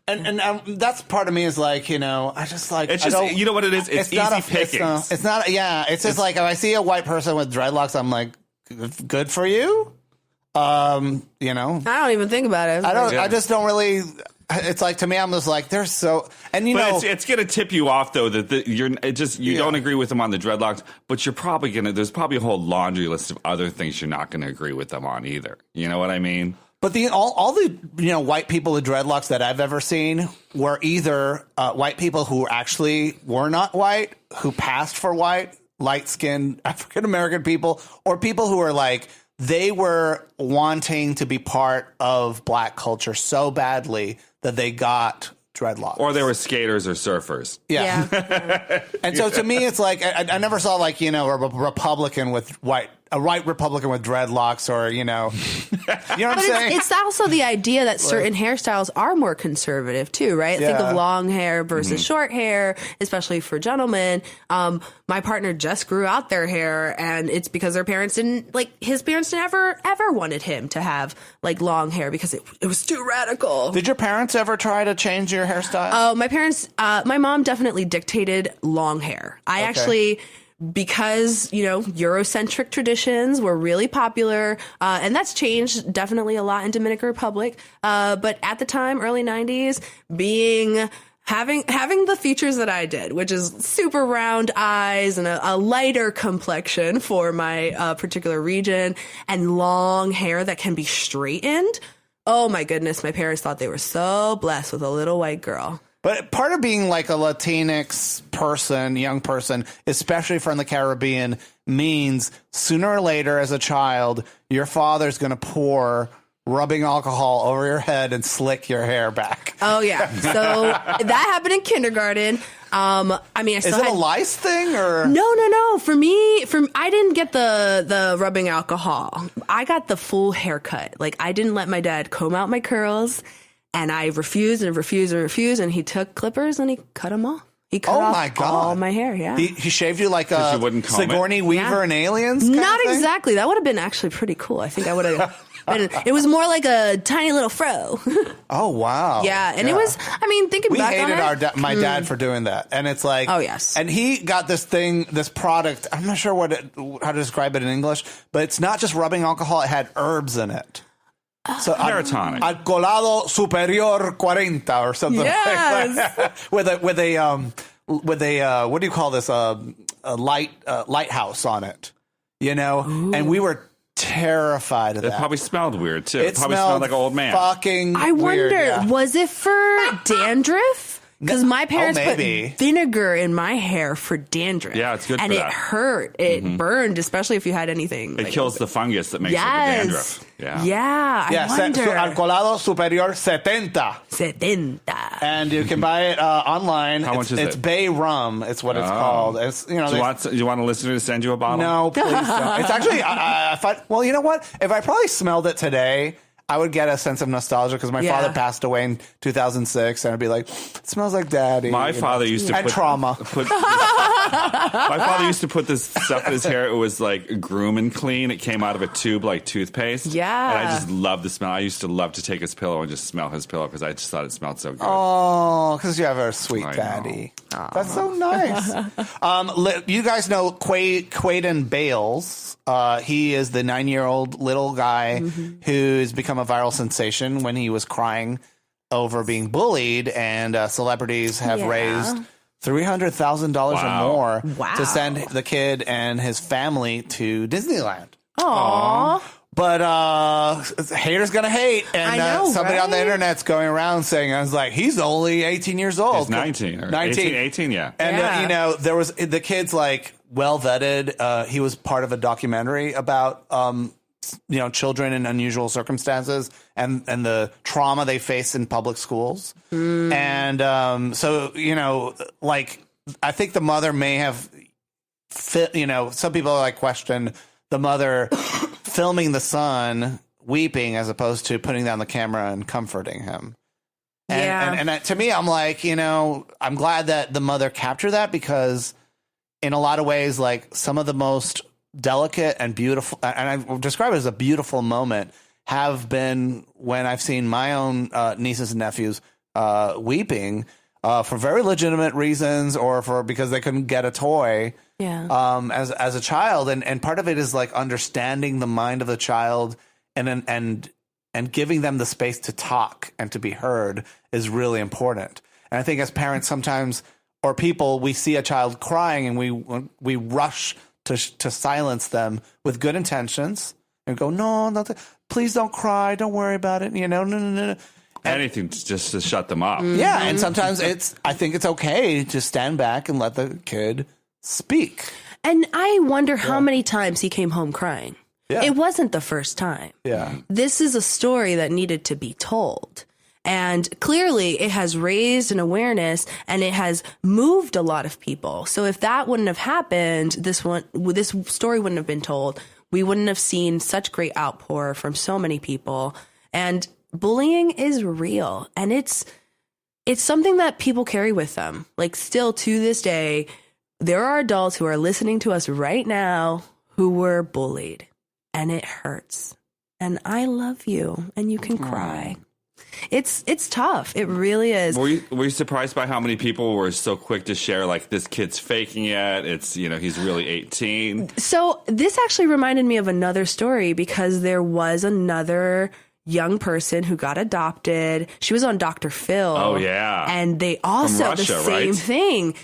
And that's part of me is like, I just like, it's just, you know what it is? It's easy pickings. It's not, it's just like, if I see a white person with dreadlocks, I'm like, good for you. I don't even think about it. I just don't really, it's like, to me, I'm just like, they're so, and but it's going to tip you off though, that you don't agree with them on the dreadlocks, but you're probably there's probably a whole laundry list of other things you're not going to agree with them on either. You know what I mean? But all the white people with dreadlocks that I've ever seen were either white people who actually were not white, who passed for white, light-skinned African American people, or people who are like, they were wanting to be part of black culture so badly that they got dreadlocks. Or they were skaters or surfers. Yeah. And so to me, it's like, I never saw like, a Republican with a white Republican with dreadlocks, or, you know what I'm saying? It's also the idea that certain hairstyles are more conservative too, right? Yeah. Think of long hair versus short hair, especially for gentlemen. My partner just grew out their hair, and it's because their parents his parents never ever wanted him to have like long hair because it was too radical. Did your parents ever try to change your hairstyle? Oh, my parents, my mom definitely dictated long hair. I actually, because, Eurocentric traditions were really popular, and that's changed definitely a lot in Dominican Republic. But at the time, early 90s, having the features that I did, which is super round eyes and a lighter complexion for my particular region, and long hair that can be straightened. Oh my goodness, my parents thought they were so blessed with a little white girl. But part of being like a Latinx person, young person, especially from the Caribbean, means sooner or later as a child, your father's going to pour rubbing alcohol over your head and slick your hair back. Oh, yeah. So that happened in kindergarten. Is it a lice thing or? No. For me, I didn't get the rubbing alcohol. I got the full haircut. Like, I didn't let my dad comb out my curls. And I refused and refused and refused. And he took clippers and he cut them off. He cut off all my hair, yeah. He shaved you like a Sigourney Weaver Yeah. in Aliens? Not exactly. That would have been actually pretty cool. I think I would have... It was more like a tiny little fro. Oh, wow. Yeah, and it was, I mean, thinking we back on it... We hated my dad for doing that. And it's like... Oh, yes. And he got this product, I'm not sure how to describe it in English, but it's not just rubbing alcohol, it had herbs in it. So Hair tonic. Alcoholado Superior 40 or something Yes. like that. with a what do you call this? A lighthouse on it. You know? Ooh. And we were terrified of that. It probably smelled weird, too. It probably smelled like an old man. Fucking I wonder, weird, yeah. was it for dandruff? Because my parents put maybe. vinegar in my hair for dandruff. Yeah, it's good and for it that. hurt. It burned, especially if you had anything. It kills the fungus that makes it the dandruff. Yeah. Yeah, I wonder. Alcoholado Superior 70. 70. And you can buy it online. How much is it's it? Bay Rum. It's what it's called. It's Do you want a listener to send you a bottle? No, please don't. It's actually, I find, well, you know what? If I probably smelled it today, I would get a sense of nostalgia because my father passed away in 2006, and I'd be like, it smells like daddy. My father used to and trauma. My father used to put this stuff in his hair. It was like Groom and Clean. It came out of a tube like toothpaste. Yeah. And I just loved the smell. I used to love to take his pillow and just smell his pillow because I just thought it smelled so good. Oh, because you have a sweet I daddy. That's so nice. You guys know Quaden Bales. He is the 9-year-old little guy who's become a viral sensation when he was crying over being bullied, and celebrities have raised $300,000 or more to send the kid and his family to Disneyland. Aww. But haters gonna hate, and I know, somebody on the right? internet's going around saying, I was like, he's only 18 years old. He's 19. Or 18, yeah. And, you know, there was the kid's like well vetted. He was part of a documentary about, you know, children in unusual circumstances and the trauma they face in public schools. And so, you know, like, I think the mother may have, you know, some people like question the mother filming the son weeping as opposed to putting down the camera and comforting him. And to me, I'm like, you know, I'm glad that the mother captured that, because in a lot of ways, like, some of the most delicate and beautiful, and I describe it as a beautiful moment, have been when I've seen my own nieces and nephews weeping for very legitimate reasons, or because they couldn't get a toy. Yeah. As a child, and part of it is like understanding the mind of the child and giving them the space to talk and to be heard is really important. And I think as parents sometimes, or people, we see a child crying and we rush to silence them with good intentions and go, no, nothing, please don't cry, don't worry about it, you know, no. Anything just to shut them up. Yeah, and sometimes I think it's okay to stand back and let the kid speak. And I wonder how many times he came home crying. Yeah. It wasn't the first time. Yeah. This is a story that needed to be told. And clearly it has raised an awareness and it has moved a lot of people. So if that wouldn't have happened, this story wouldn't have been told. We wouldn't have seen such great outpour from so many people. And bullying is real. And it's something that people carry with them. Like, still to this day, there are adults who are listening to us right now who were bullied, and it hurts. And I love you, and you can cry. It's tough. It really is. Were you surprised by how many people were so quick to share, like, this kid's faking it? It's, you know, he's really 18. So this actually reminded me of another story, because there was another young person who got adopted. She was on Dr. Phil. Oh, yeah. And they also, Russia, the same right? thing.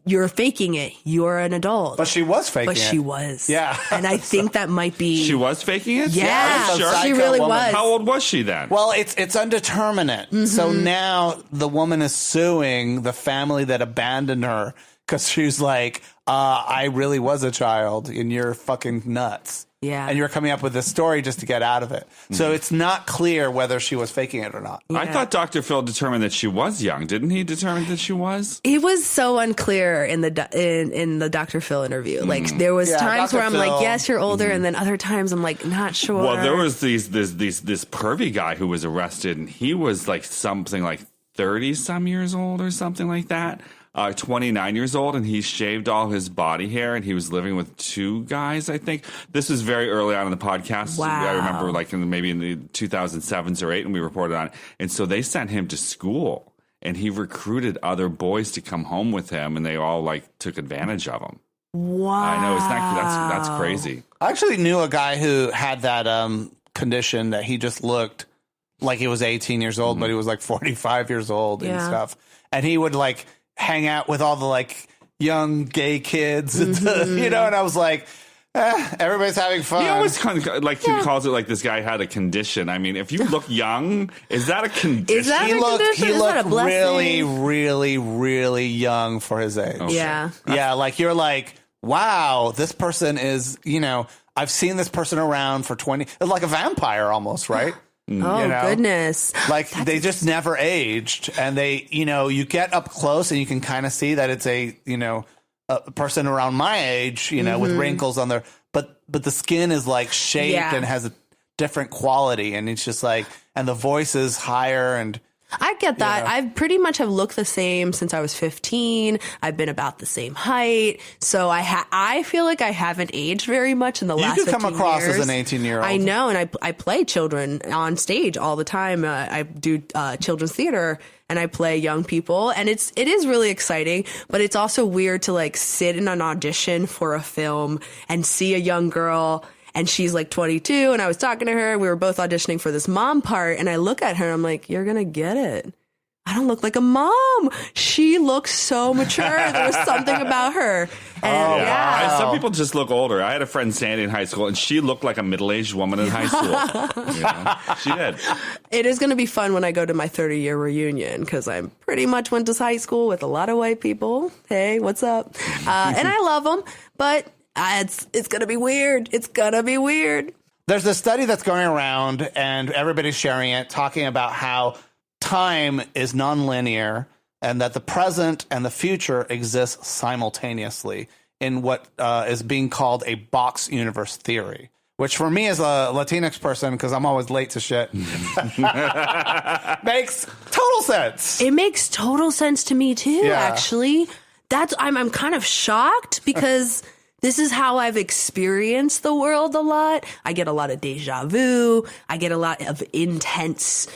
You're faking it. You're an adult. But she was faking it. But she was. Yeah. And I think that might be... She was faking it? Yeah, Are you sure? she really was. How old was she then? Well, it's undeterminate. So now the woman is suing the family that abandoned her because she's like, I really was a child and you're fucking nuts. Yeah. And you're coming up with this story just to get out of it. So it's not clear whether she was faking it or not. I thought Dr. Phil determined that she was young. Didn't he determine that she was? It was so unclear in the Dr. Phil interview. Like there was times Dr. where I'm Phil. like, yes, you're older, and then other times I'm like, not sure. Well, there was this pervy guy who was arrested, and he was like something like 30-some years old or something like that. 29 years old, and he shaved all his body hair, and he was living with 2 guys, I think. This was very early on in the podcast. Wow. I remember like maybe in the 2007s or 8, and we reported on it. And so they sent him to school, and he recruited other boys to come home with him, and they all like took advantage of him. Wow. I know, that's crazy. I actually knew a guy who had that condition that he just looked like he was 18 years old, but he was like 45 years old and stuff. And he would like hang out with all the like young gay kids, and and I was like, everybody's having fun. He always kind of like he calls it like this guy had a condition. I mean, if you look young, is that a condition? Is that he a looked condition? he Is that a looked blessing? really, really, really young for his age. Okay. Yeah. Yeah, like you're like, wow, this person is, I've seen this person around for 20, like a vampire almost, right? Oh, goodness. Like they just never aged, and they, you get up close and you can kind of see that it's a person around my age, with wrinkles on their, but the skin is like shaped and has a different quality, and it's just like, and the voice is higher, and I get that. I pretty much have looked the same since I was 15. I've been about the same height. So I feel like I haven't aged very much in the last 15 years. You could come across as an 18-year-old. I know, and I play children on stage all the time. I do children's theater, and I play young people, and it is really exciting, but it's also weird to like sit in an audition for a film and see a young girl, and she's like 22, and I was talking to her. We were both auditioning for this mom part, and I look at her, and I'm like, you're going to get it. I don't look like a mom. She looks so mature. There was something about her. And Some people just look older. I had a friend, Sandy, in high school, and she looked like a middle-aged woman in high school. She did. It is going to be fun when I go to my 30-year reunion, because I pretty much went to high school with a lot of white people. Hey, what's up? And I love them, but it's going to be weird. It's going to be weird. There's a study that's going around, and everybody's sharing it, talking about how time is nonlinear and that the present and the future exist simultaneously in what is being called a box universe theory, which for me as a Latinx person, because I'm always late to shit, makes total sense. It makes total sense to me too, actually. I'm kind of shocked because this is how I've experienced the world a lot. I get a lot of deja vu. I get a lot of intense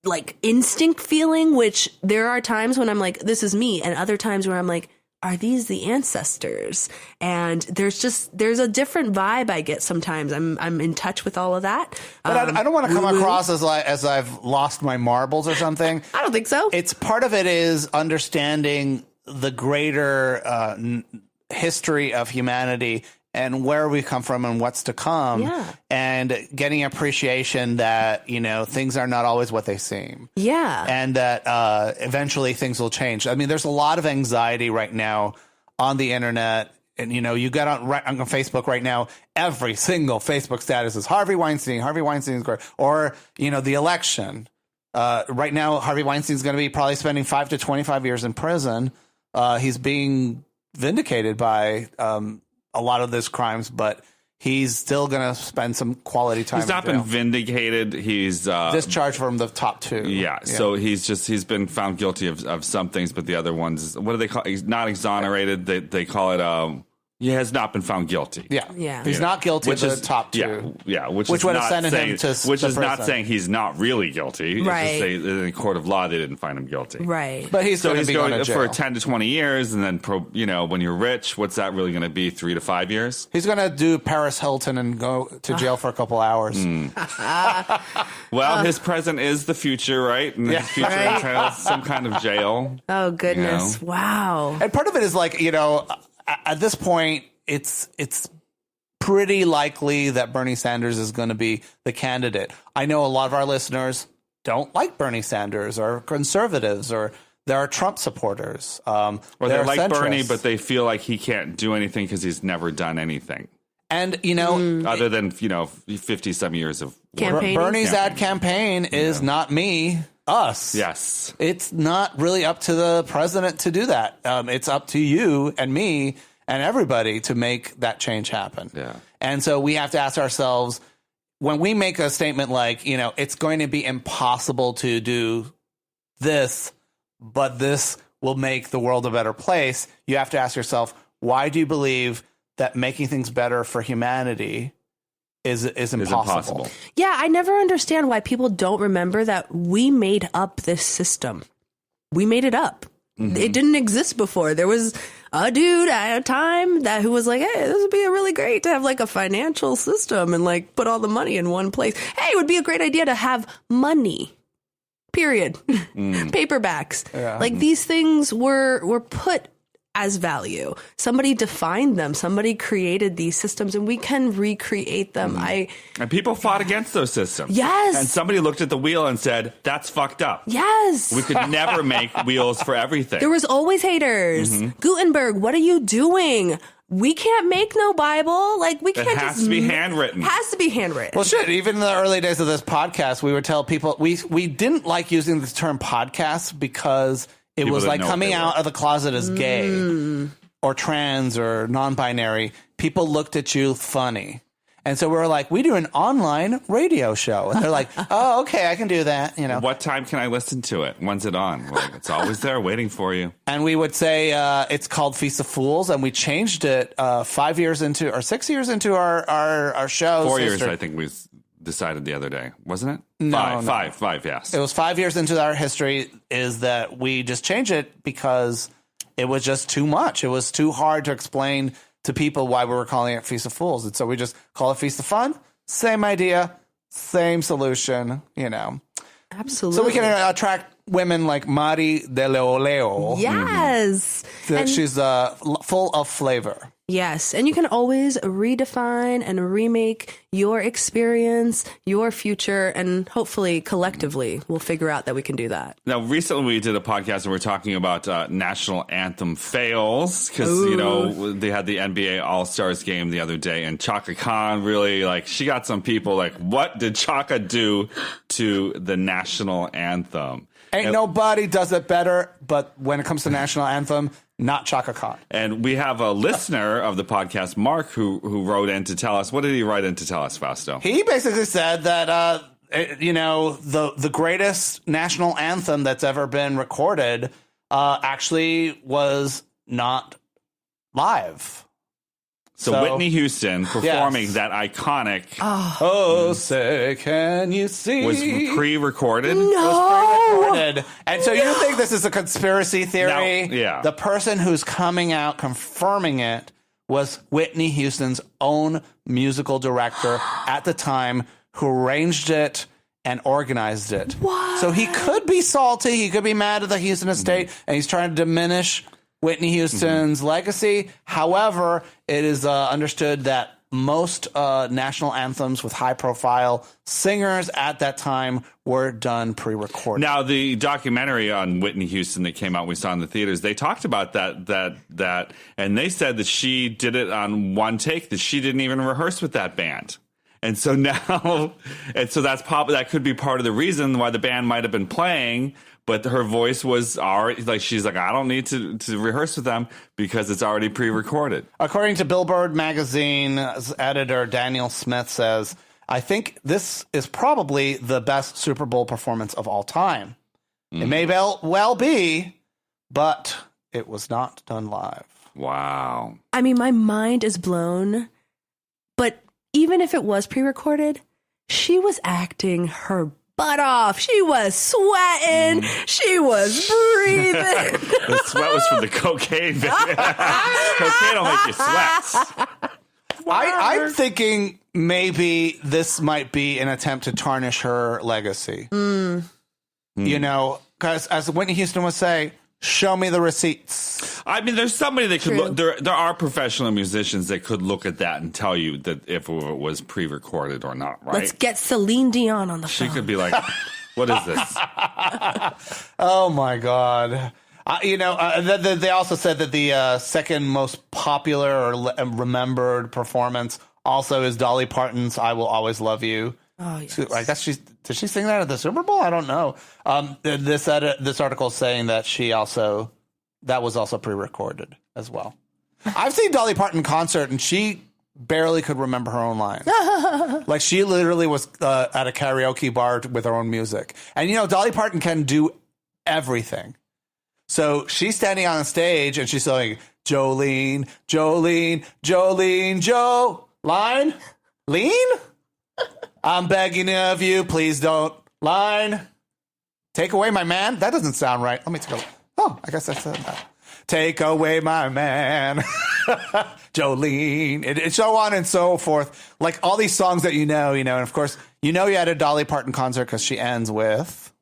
like instinct feeling, which there are times when I'm like, this is me, and other times where I'm like, are these the ancestors? And there's a different vibe I get sometimes. I'm in touch with all of that. But I don't want to come across as I've lost my marbles or something. I don't think so. It's part of it is understanding the greater history of humanity and where we come from and what's to come, and getting appreciation that, things are not always what they seem. Yeah. And that eventually things will change. I mean, there's a lot of anxiety right now on the internet. And, you get on Facebook right now, every single Facebook status is Harvey Weinstein. Harvey Weinstein is great. Or, the election. Right now, Harvey Weinstein's going to be probably spending 5 to 25 years in prison. He's being vindicated by a lot of those crimes, but he's still going to spend some quality time. He's not been vindicated. He's discharged from the top 2. Yeah. So he's been found guilty of some things, but the other ones, what do they call? He's not exonerated. They call it. He has not been found guilty. Yeah. He's not guilty of the top 2. Yeah. Which would have sent him to which is prison. Not saying he's not really guilty. Right. It's just in the court of law, they didn't find him guilty. Right. But he's going to be going to jail for 10 to 20 years, and then when you're rich, what's that really going to be? 3 to 5 years? He's going to do Paris Hilton and go to jail for a couple hours. Well, his present is the future, right? And his future entails some kind of jail. Oh goodness! Wow. And part of it is like, at this point, it's pretty likely that Bernie Sanders is going to be the candidate. I know a lot of our listeners don't like Bernie Sanders or conservatives, or there are Trump supporters. Or they like Bernie, but they feel like he can't do anything because he's never done anything. And, Other than, 50-some years of Campaigning. Bernie's ad campaign is not me, us. Yes. It's not really up to the president to do that. It's up to you and me and everybody to make that change happen. Yeah. And so we have to ask ourselves, when we make a statement like, it's going to be impossible to do this, but this will make the world a better place, you have to ask yourself, why do you believe that making things better for humanity is impossible? Yeah, I never understand why people don't remember that we made up this system. We made it up. Mm-hmm. It didn't exist before. There was a dude at a time who was like, hey, this would be really great to have like a financial system and like put all the money in one place. Hey, it would be a great idea to have money. Period. Paperbacks. Yeah. Like these things were put as value. Somebody defined them. Somebody created these systems, and we can recreate them. And people fought against those systems. Yes. And somebody looked at the wheel and said, that's fucked up. Yes. We could never make wheels for everything. There was always haters. Mm-hmm. Gutenberg, what are you doing? We can't make no Bible. Like, we can't just... It has to be handwritten. Has to be handwritten. Well, shit, even in the early days of this podcast, we would tell people... We didn't like using the term podcast because it was like coming out of the closet as gay or trans or non-binary. People looked at you funny. And so we were like, we do an online radio show. And they're like, oh, okay, I can do that. What time can I listen to it? When's it on? Well, it's always there waiting for you. And we would say it's called Feast of Fools. And we changed it 6 years into our show's 4 years, history. I think we decided the other day. Wasn't it? No, Five, yes. It was 5 years into our history is that we just changed it because it was just too much. It was too hard to explain to people why we were calling it Feast of Fools. And so we just call it Feast of Fun. Same idea, same solution, Absolutely. So we can attract women like Mari DeOleo. Yes. She's full of flavor. Yes, and you can always redefine and remake your experience, your future, and hopefully collectively we'll figure out that we can do that. Now, recently we did a podcast and we're talking about national anthem fails because, they had the NBA All-Stars game the other day and Chaka Khan really, she got some people like, what did Chaka do to the national anthem? Ain't nobody does it better, but when it comes to national anthem, not Chaka Khan. And we have a listener of the podcast, Mark, who wrote in to tell us. What did he write in to tell us, Fausto? He basically said that, the greatest national anthem that's ever been recorded actually was not live. So Whitney Houston performing that iconic "Oh, say can you see" was pre-recorded. No, was pre-recorded. And so you think this is a conspiracy theory? Now, the person who's coming out confirming it was Whitney Houston's own musical director at the time, who arranged it and organized it. What? So he could be salty. He could be mad at the Houston estate, and he's trying to diminish Whitney Houston's legacy. However, it is understood that most national anthems with high-profile singers at that time were done pre-recorded. Now, the documentary on Whitney Houston that came out, we saw in the theaters, they talked about that, and they said that she did it on one take, that she didn't even rehearse with that band. And so now, that could be part of the reason why the band might have been playing, but her voice was already, she's like, I don't need to rehearse with them because it's already pre-recorded. According to Billboard magazine's editor, Daniel Smith says, I think this is probably the best Super Bowl performance of all time. It may well be, but it was not done live. Wow. I mean, my mind is blown, but even if it was pre-recorded, she was acting her butt off. She was sweating. She was breathing. The sweat was from the cocaine. Cocaine will make you sweat. I'm thinking maybe this might be an attempt to tarnish her legacy. Because as Whitney Houston would say, show me the receipts. I mean, there's somebody that could look. There are professional musicians that could look at that and tell you that if it was pre-recorded or not, right? Let's get Celine Dion on the phone. She could be like, what is this? Oh, my God. They also said that the second most popular or remembered performance also is Dolly Parton's "I Will Always Love You." Oh, yes. I guess did she sing that at the Super Bowl? I don't know. This article is saying that that was also pre-recorded as well. I've seen Dolly Parton in concert, and she barely could remember her own lines. Like, she literally was at a karaoke bar with her own music. And, Dolly Parton can do everything. So she's standing on the stage, and she's saying, Jolene, Jolene, Jolene, Joe, line, lean? I'm begging of you, please don't line. Take away my man? That doesn't sound right. Let me take a look. Oh, I guess I said that. Take away my man. Jolene. And so on and so forth. Like all these songs that and of course, you had a Dolly Parton concert because she ends with...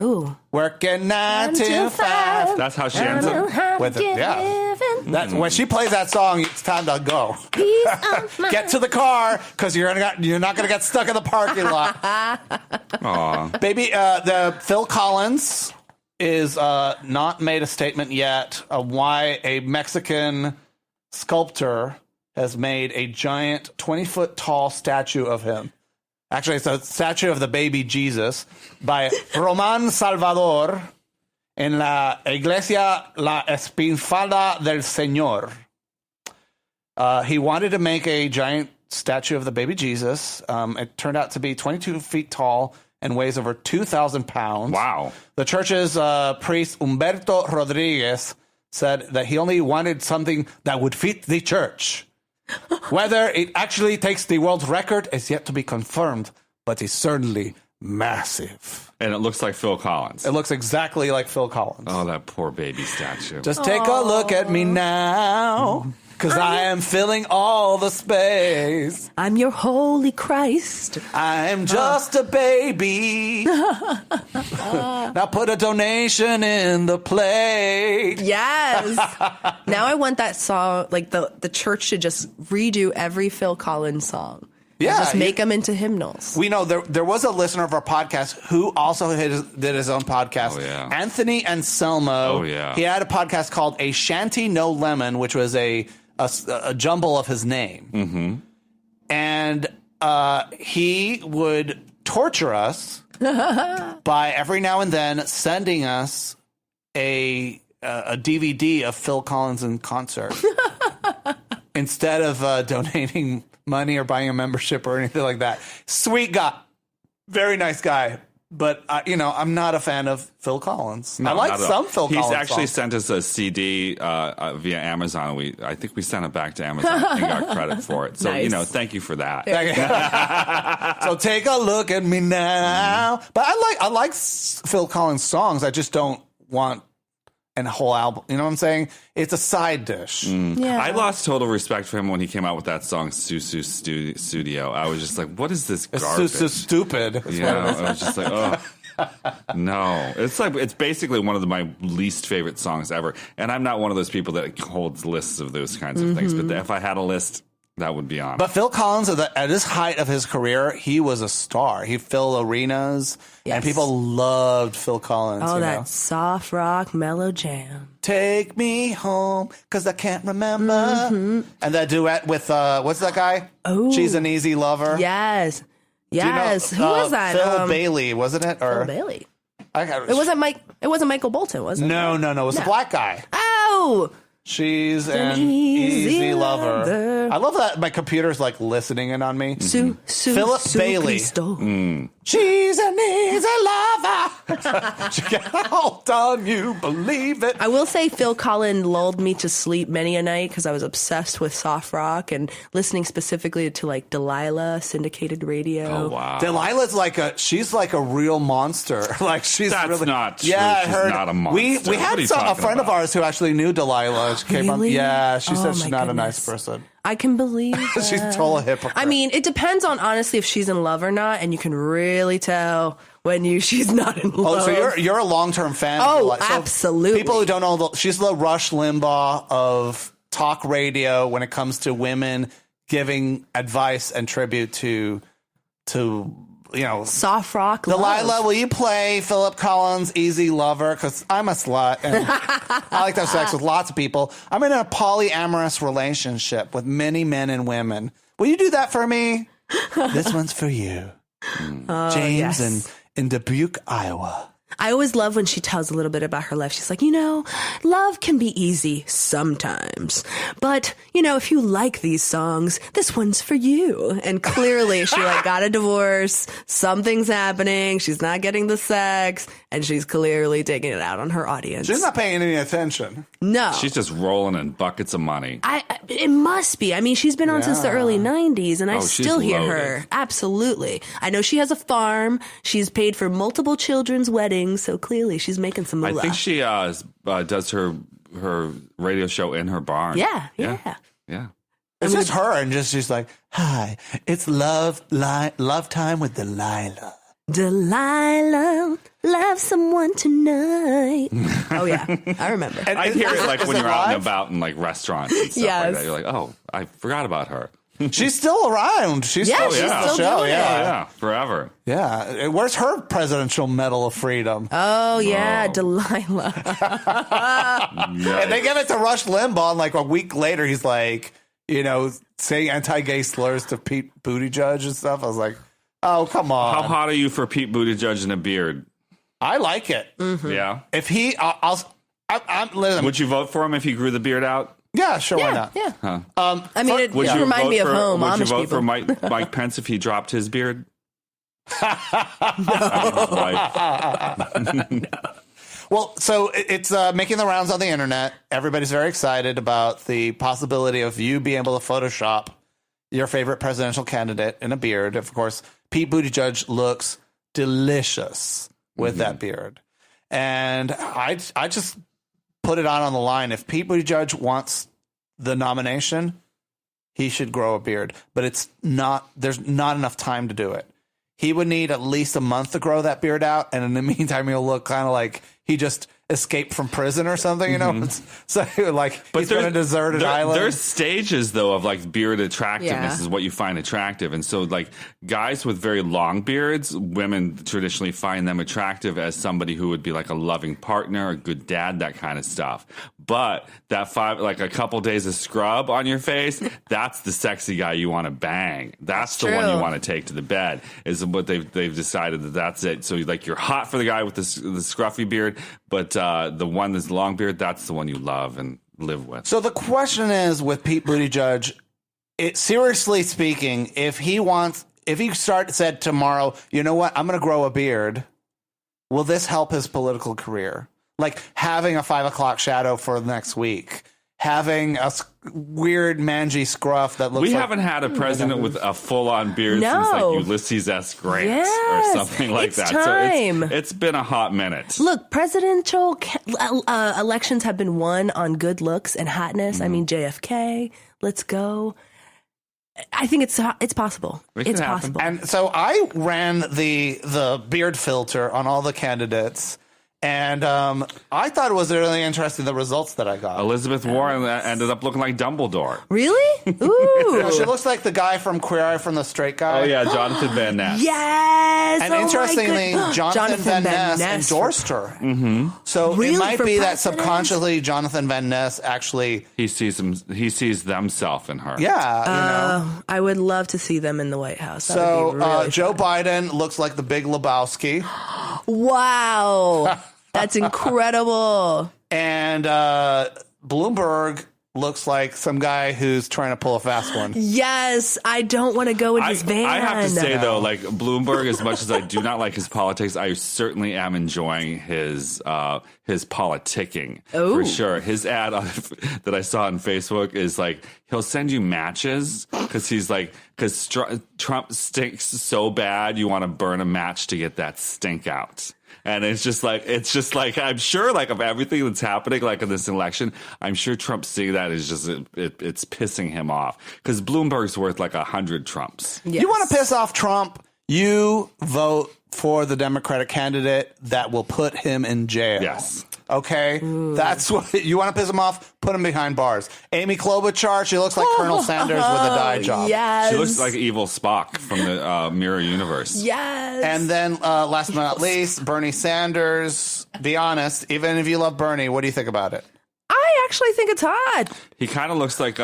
Ooh. Working 9 to 5. That's how she ends up with it. Yeah. That's when she plays that song, it's time to go. Get to the car because you're not going to get stuck in the parking lot. Aw. Baby, the Phil Collins is not made a statement yet of why a Mexican sculptor has made a giant 20-foot tall statue of him. Actually, it's a statue of the baby Jesus by Román Salvador en la Iglesia La Espinfalda del Señor. He wanted to make a giant statue of the baby Jesus. It turned out to be 22 feet tall and weighs over 2,000 pounds. Wow. The church's priest, Humberto Rodriguez, said that he only wanted something that would fit the church. Whether it actually takes the world's record is yet to be confirmed, but it's certainly massive. And it looks like Phil Collins. It looks exactly like Phil Collins. Oh, that poor baby statue. Just take a look at me now, because I am filling all the space. I'm your holy Christ. I'm just a baby. Now put a donation in the plate. Yes. Now I want that song, like the church should just redo every Phil Collins song. Yeah, Just make them into hymnals. We know there was a listener of our podcast who also did his own podcast. Oh, yeah. Anthony Anselmo. Oh, yeah. He had a podcast called A Shanty No Lemon, which was a jumble of his name. Mm-hmm. And he would torture us by every now and then sending us a DVD of Phil Collins in concert instead of donating money or buying a membership or anything like that. Sweet guy. Very nice guy. But, I'm not a fan of Phil Collins. No, I like some Phil Collins He's actually songs. sent us a CD via Amazon. I think we sent it back to Amazon and got credit for it. So, Nice. Thank you for that. So take a look at me now. But I like Phil Collins songs. I just don't want a whole album. You know what I'm saying? It's a side dish. Yeah. I lost total respect for him when he came out with that song Susu Studio. I was just like, what is this garbage? It's so stupid. I was just like, oh. No, it's basically one of my least favorite songs ever. And I'm not one of those people that holds lists of those kinds of things. But if I had a list, that would be on. But Phil Collins, at his height of his career, he was a star. He filled arenas, and people loved Phil Collins. Oh, that soft rock mellow jam. Take me home, because I can't remember. And that duet with, what's that guy? Oh. She's an Easy Lover. Yes. Yes. Do you know, Who was that? Phil Bailey, wasn't it? Phil Bailey. It wasn't Michael Bolton, was it? No. It was a black guy. Oh! She's an easy lover. I love that my computer's like listening in on me. Philip Bailey. She's an easy lover. How done you believe it? I will say Phil Collins lulled me to sleep many a night because I was obsessed with soft rock and listening specifically to like Delilah, syndicated radio. Oh, wow. Delilah's she's like a real monster. Like she's That's really, not true. Yeah, I She's heard. not a monster. We What are had you a talking friend of about? ours who actually knew Delilah. She came on. Really? Yeah, she said Oh, she's my not a nice goodness. person. I can believe that. She's total hypocrite. I mean, it depends on honestly if she's in love or not, and you can really tell when she's not in love. Oh, so you're a long-term fan. Oh, of so absolutely. People who don't know, she's the Rush Limbaugh of talk radio when it comes to women giving advice and tribute to Soft rock love. Delilah, will you play Philip Collins' Easy Lover? Because I'm a slut and I like to have sex with lots of people. I'm in a polyamorous relationship with many men and women. Will you do that for me? This one's for you. James in Dubuque, Iowa. I always love when she tells a little bit about her life. She's like, love can be easy sometimes. But, if you like these songs, this one's for you. And clearly she got a divorce. Something's happening. She's not getting the sex. And she's clearly taking it out on her audience. She's not paying any attention. No. She's just rolling in buckets of money. It must be. I mean, she's been on since the early 90s, and I still hear her. Absolutely. I know she has a farm. She's paid for multiple children's weddings, so clearly she's making some moolah. I think she does her radio show in her barn. Yeah. It's just her, and she's like, hi, it's love time with Delilah. Delilah, love someone tonight. Oh, yeah. I remember. I hear it when you're live? out and about in restaurants and stuff like that. You're like, oh, I forgot about her. She's still around. She's still doing it. Yeah, forever. Yeah. Where's her Presidential Medal of Freedom? Oh, yeah, Delilah. And they give it to Rush Limbaugh, and a week later, he's like, saying anti-gay slurs to Pete Buttigieg and stuff. I was like, oh, come on. How hot are you for Pete Buttigieg in a beard? I like it. Mm-hmm. Yeah. If he, listen. Would you vote for him if he grew the beard out? Yeah, sure, why not? Yeah. Huh. I mean, it remind me of home. Would you Amish vote people. for Mike Pence if he dropped his beard? Well, so it's making the rounds on the internet. Everybody's very excited about the possibility of you being able to Photoshop your favorite presidential candidate in a beard. Of course, Pete Buttigieg looks delicious with that beard. And I just put it on the line. If Pete Buttigieg wants the nomination, he should grow a beard. But there's not enough time to do it. He would need at least a month to grow that beard out. And in the meantime, he'll look kind of like he just escaped from prison or something, So he's going to desert an island. There's stages though of beard attractiveness is what you find attractive. And so guys with very long beards, women traditionally find them attractive as somebody who would be a loving partner, a good dad, that kind of stuff. But that a couple days of scrub on your face, that's the sexy guy you want to bang. That's the one you want to take to the bed, is what they've decided that's it. So you're hot for the guy with the scruffy beard, but the one that's long beard, that's the one you love and live with. So the question is with Pete Buttigieg, seriously speaking, if he said tomorrow, you know what, I'm going to grow a beard, will this help his political career? Having a 5 o'clock shadow for the next week, having a weird mangy scruff that looks We haven't had a president with a full-on beard since Ulysses S. Grant or something like that. Time. So it's been a hot minute. Look, presidential elections have been won on good looks and hotness. I mean, JFK, let's go. I think it's possible. It's possible. And so I ran the beard filter on all the candidates. And I thought it was really interesting, the results that I got. Elizabeth Warren ended up looking like Dumbledore. Really? Ooh. She looks like the guy from Queer Eye from the Straight Guy. Oh, yeah, Jonathan Van Ness. Yes. And interestingly, Jonathan Van Ness endorsed her. Mm-hmm. So really? It might For be president? that subconsciously Jonathan Van Ness actually... He sees themself in her. Yeah, I would love to see them in the White House. That So would be really Joe fun. Biden looks like the Big Lebowski. Wow. That's incredible. And Bloomberg looks like some guy who's trying to pull a fast one. Yes, I don't want to go in his van. I have to say, though, Bloomberg, as much as I do not like his politics, I certainly am enjoying his politicking. For sure. His ad that I saw on Facebook is he'll send you matches because Trump stinks so bad you want to burn a match to get that stink out. And it's just I'm sure of everything that's happening in this election, I'm sure Trump seeing that is just it's pissing him off because Bloomberg's worth 100 Trumps. Yes. You want to piss off Trump, you vote for the Democratic candidate that will put him in jail. Yes. Okay, that's what you want to piss him off. Put him behind bars. Amy Klobuchar, she looks like Colonel Sanders with a dye job. Yes. She looks like evil Spock from the Mirror Universe. Yes. And then, last but not least, Bernie Sanders. Be honest, even if you love Bernie, what do you think about it? I actually think it's hot. He kind of looks like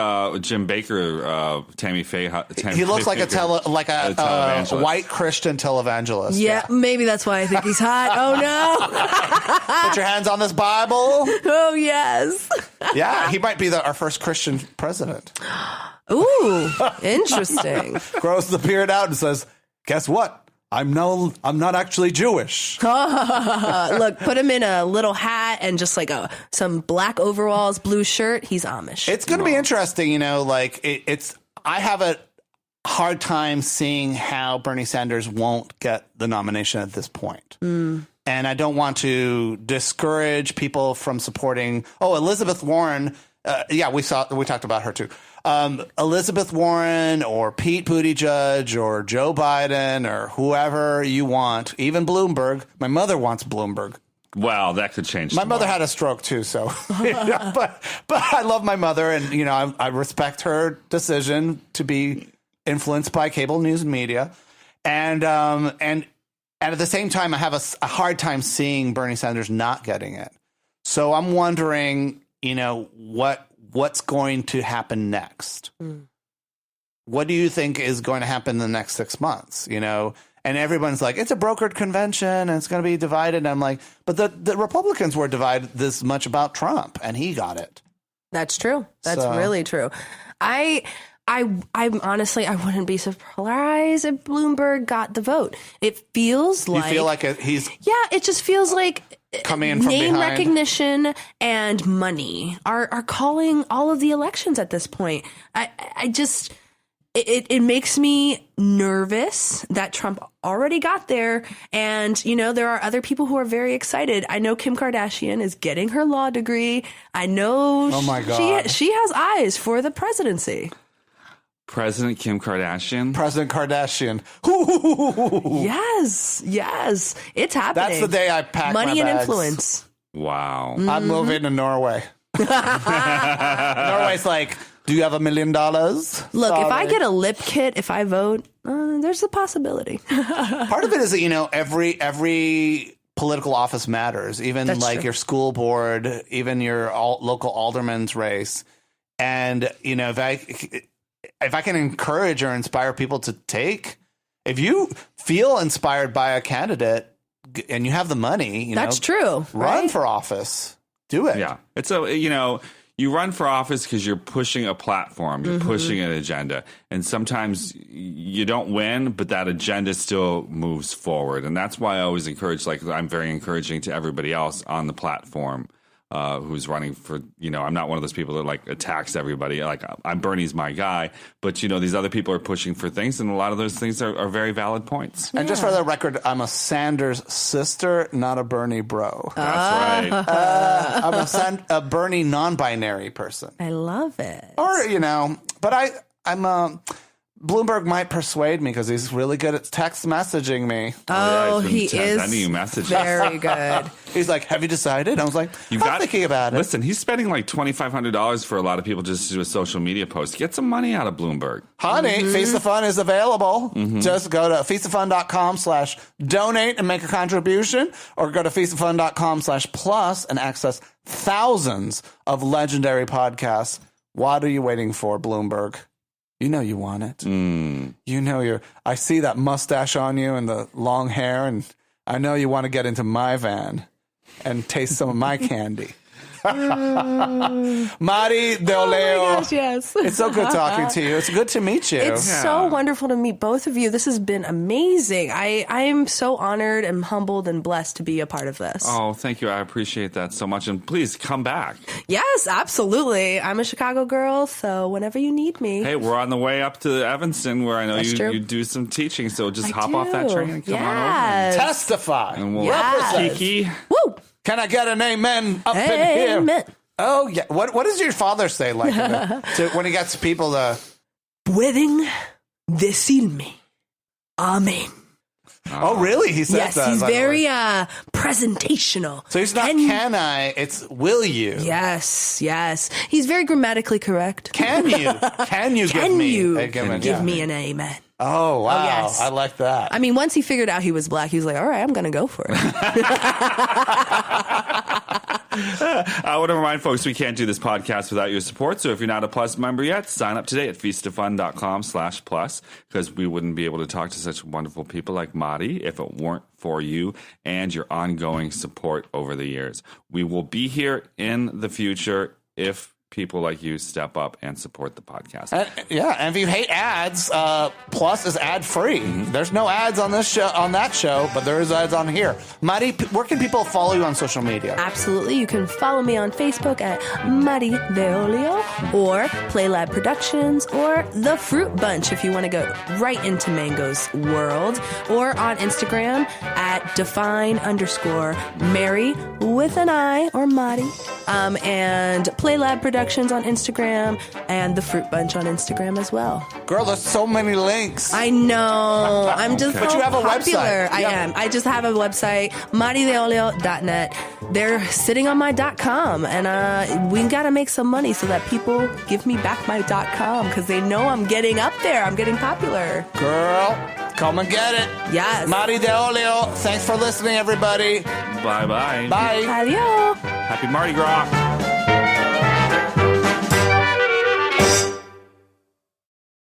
Jim Baker, Tammy Faye. He looks like a televangelist. white Christian televangelist. Yeah, maybe that's why I think he's hot. Oh, no. Put your hands on this Bible. Oh, yes. Yeah, he might be our first Christian president. Ooh, interesting. Grows the beard out and says, guess what? I'm not actually Jewish. Look, put him in a little hat and just like some black overalls, blue shirt. He's Amish. It's going to be interesting, you know, like I have a hard time seeing how Bernie Sanders won't get the nomination at this point. And I don't want to discourage people from supporting. Oh, Elizabeth Warren. Yeah, we talked about her too. Elizabeth Warren or Pete Buttigieg or Joe Biden or whoever you want, even Bloomberg. My mother wants Bloomberg. Wow, that could change. My mother had a stroke too, so but I love my mother, and you know I respect her decision to be influenced by cable news and media, and at the same time I have a hard time seeing Bernie Sanders not getting it. So I'm wondering, you know, what's going to happen next? What do you think is going to happen in the next 6 months? You know, and everyone's like, it's a brokered convention and it's going to be divided. And I'm like, but the Republicans were divided this much about Trump and he got it. That's true. That's really true. I'm honestly, I wouldn't be surprised if Bloomberg got the vote. It feels like... You feel like he's... Yeah, it just feels like... Coming in from name behind. Recognition and money are calling all of the elections at this point. I just... It makes me nervous that Trump already got there. And, you know, there are other people who are very excited. I know Kim Kardashian is getting her law degree. I know oh my God. She has eyes for the presidency. President Kim Kardashian. President Kardashian. Yes. It's happening. That's the day I pack money my and bags. influence. Wow. I'm moving to Norway. Norway's like, do you have $1 million? Look, if I get a lip kit, if I vote, there's a possibility. Part of it is that, you know, every political office matters, even That's like true. your school board, even your local alderman's race. And, you know, if I can encourage or inspire people to if you feel inspired by a candidate and you have the money, you That's know, true. run Right? for office. Do it. Yeah. It's you know, you run for office because you're pushing a platform, you're pushing an agenda. And sometimes you don't win, but that agenda still moves forward. And that's why I always encourage, like I'm very encouraging to everybody else on the platform who's running for, you know, I'm not one of those people that like attacks everybody. Like Bernie's my guy, but you know, these other people are pushing for things and a lot of those things are very valid points. And just for the record, I'm a Sanders sister, not a Bernie bro. That's right. I'm a Bernie non-binary person. I love it. Or, you know, but I'm Bloomberg might persuade me because he's really good at text messaging me. Oh, he's he been is sending you messages. very good. He's like, have you decided? I was like, I'm thinking about it. Listen, he's spending like $2,500 for a lot of people just to do a social media post. Get some money out of Bloomberg. Honey, Feast of Fun is available. Just go to feastoffun.com/donate and make a contribution, or go to feastoffun.com/plus and access thousands of legendary podcasts. What are you waiting for, Bloomberg? You know you want it. You know I see that mustache on you and the long hair, and I know you want to get into my van and taste some of my candy. Mari DeOleo. Oh my gosh, yes. It's so good talking to you. It's good to meet you. It's so wonderful to meet both of you. This has been amazing. I am so honored and humbled and blessed to be a part of this. Oh, thank you. I appreciate that so much. And please come back. Yes, absolutely. I'm a Chicago girl, so whenever you need me. Hey, we're on the way up to Evanston where I know you do some teaching. So just hop off that train and come on over. Testify. And we'll Yes. Kiki. Woo! Can I get an amen up in here? Amen. Oh, yeah. What does your father say like when he gets people to... Pueden decirme. Amen. Oh, really? He says Yes, that. he's by the way. very presentational. So he's not can I, it's will you. Yes. He's very grammatically correct. Can you? Can you give me a given? give me an amen? Oh, wow. yes. I like that. I mean, once he figured out he was black, he was like, all right, I'm going to go for it. I want to remind folks we can't do this podcast without your support. So if you're not a Plus member yet, sign up today at feastoffun.com/plus, because we wouldn't be able to talk to such wonderful people like Mari if it weren't for you and your ongoing support over the years. We will be here in the future if people like you step up and support the podcast. And if you hate ads, Plus is ad free. There's no ads on this show, on that show, but there is ads on here. Mari, where can people follow you on social media? Absolutely. You can follow me on Facebook at Mari DeOleo or Playlab Productions or The Fruit Bunch if you want to go right into Mango's world, or on Instagram at define_Mary with an I or Mari, and Playlab Productions on Instagram and The Fruit Bunch on Instagram as well. Girl, there's so many links. I know. I'm just But so you have a popular. website. I am. I just have a website, MariDeOleo.net. They're sitting on my .com, and we got to make some money so that people give me back my .com, because they know I'm getting up there. I'm getting popular. Girl, come and get it. Yes. Mari DeOleo, thanks for listening, everybody. Bye-bye. Bye. Adios. Happy Mardi Gras.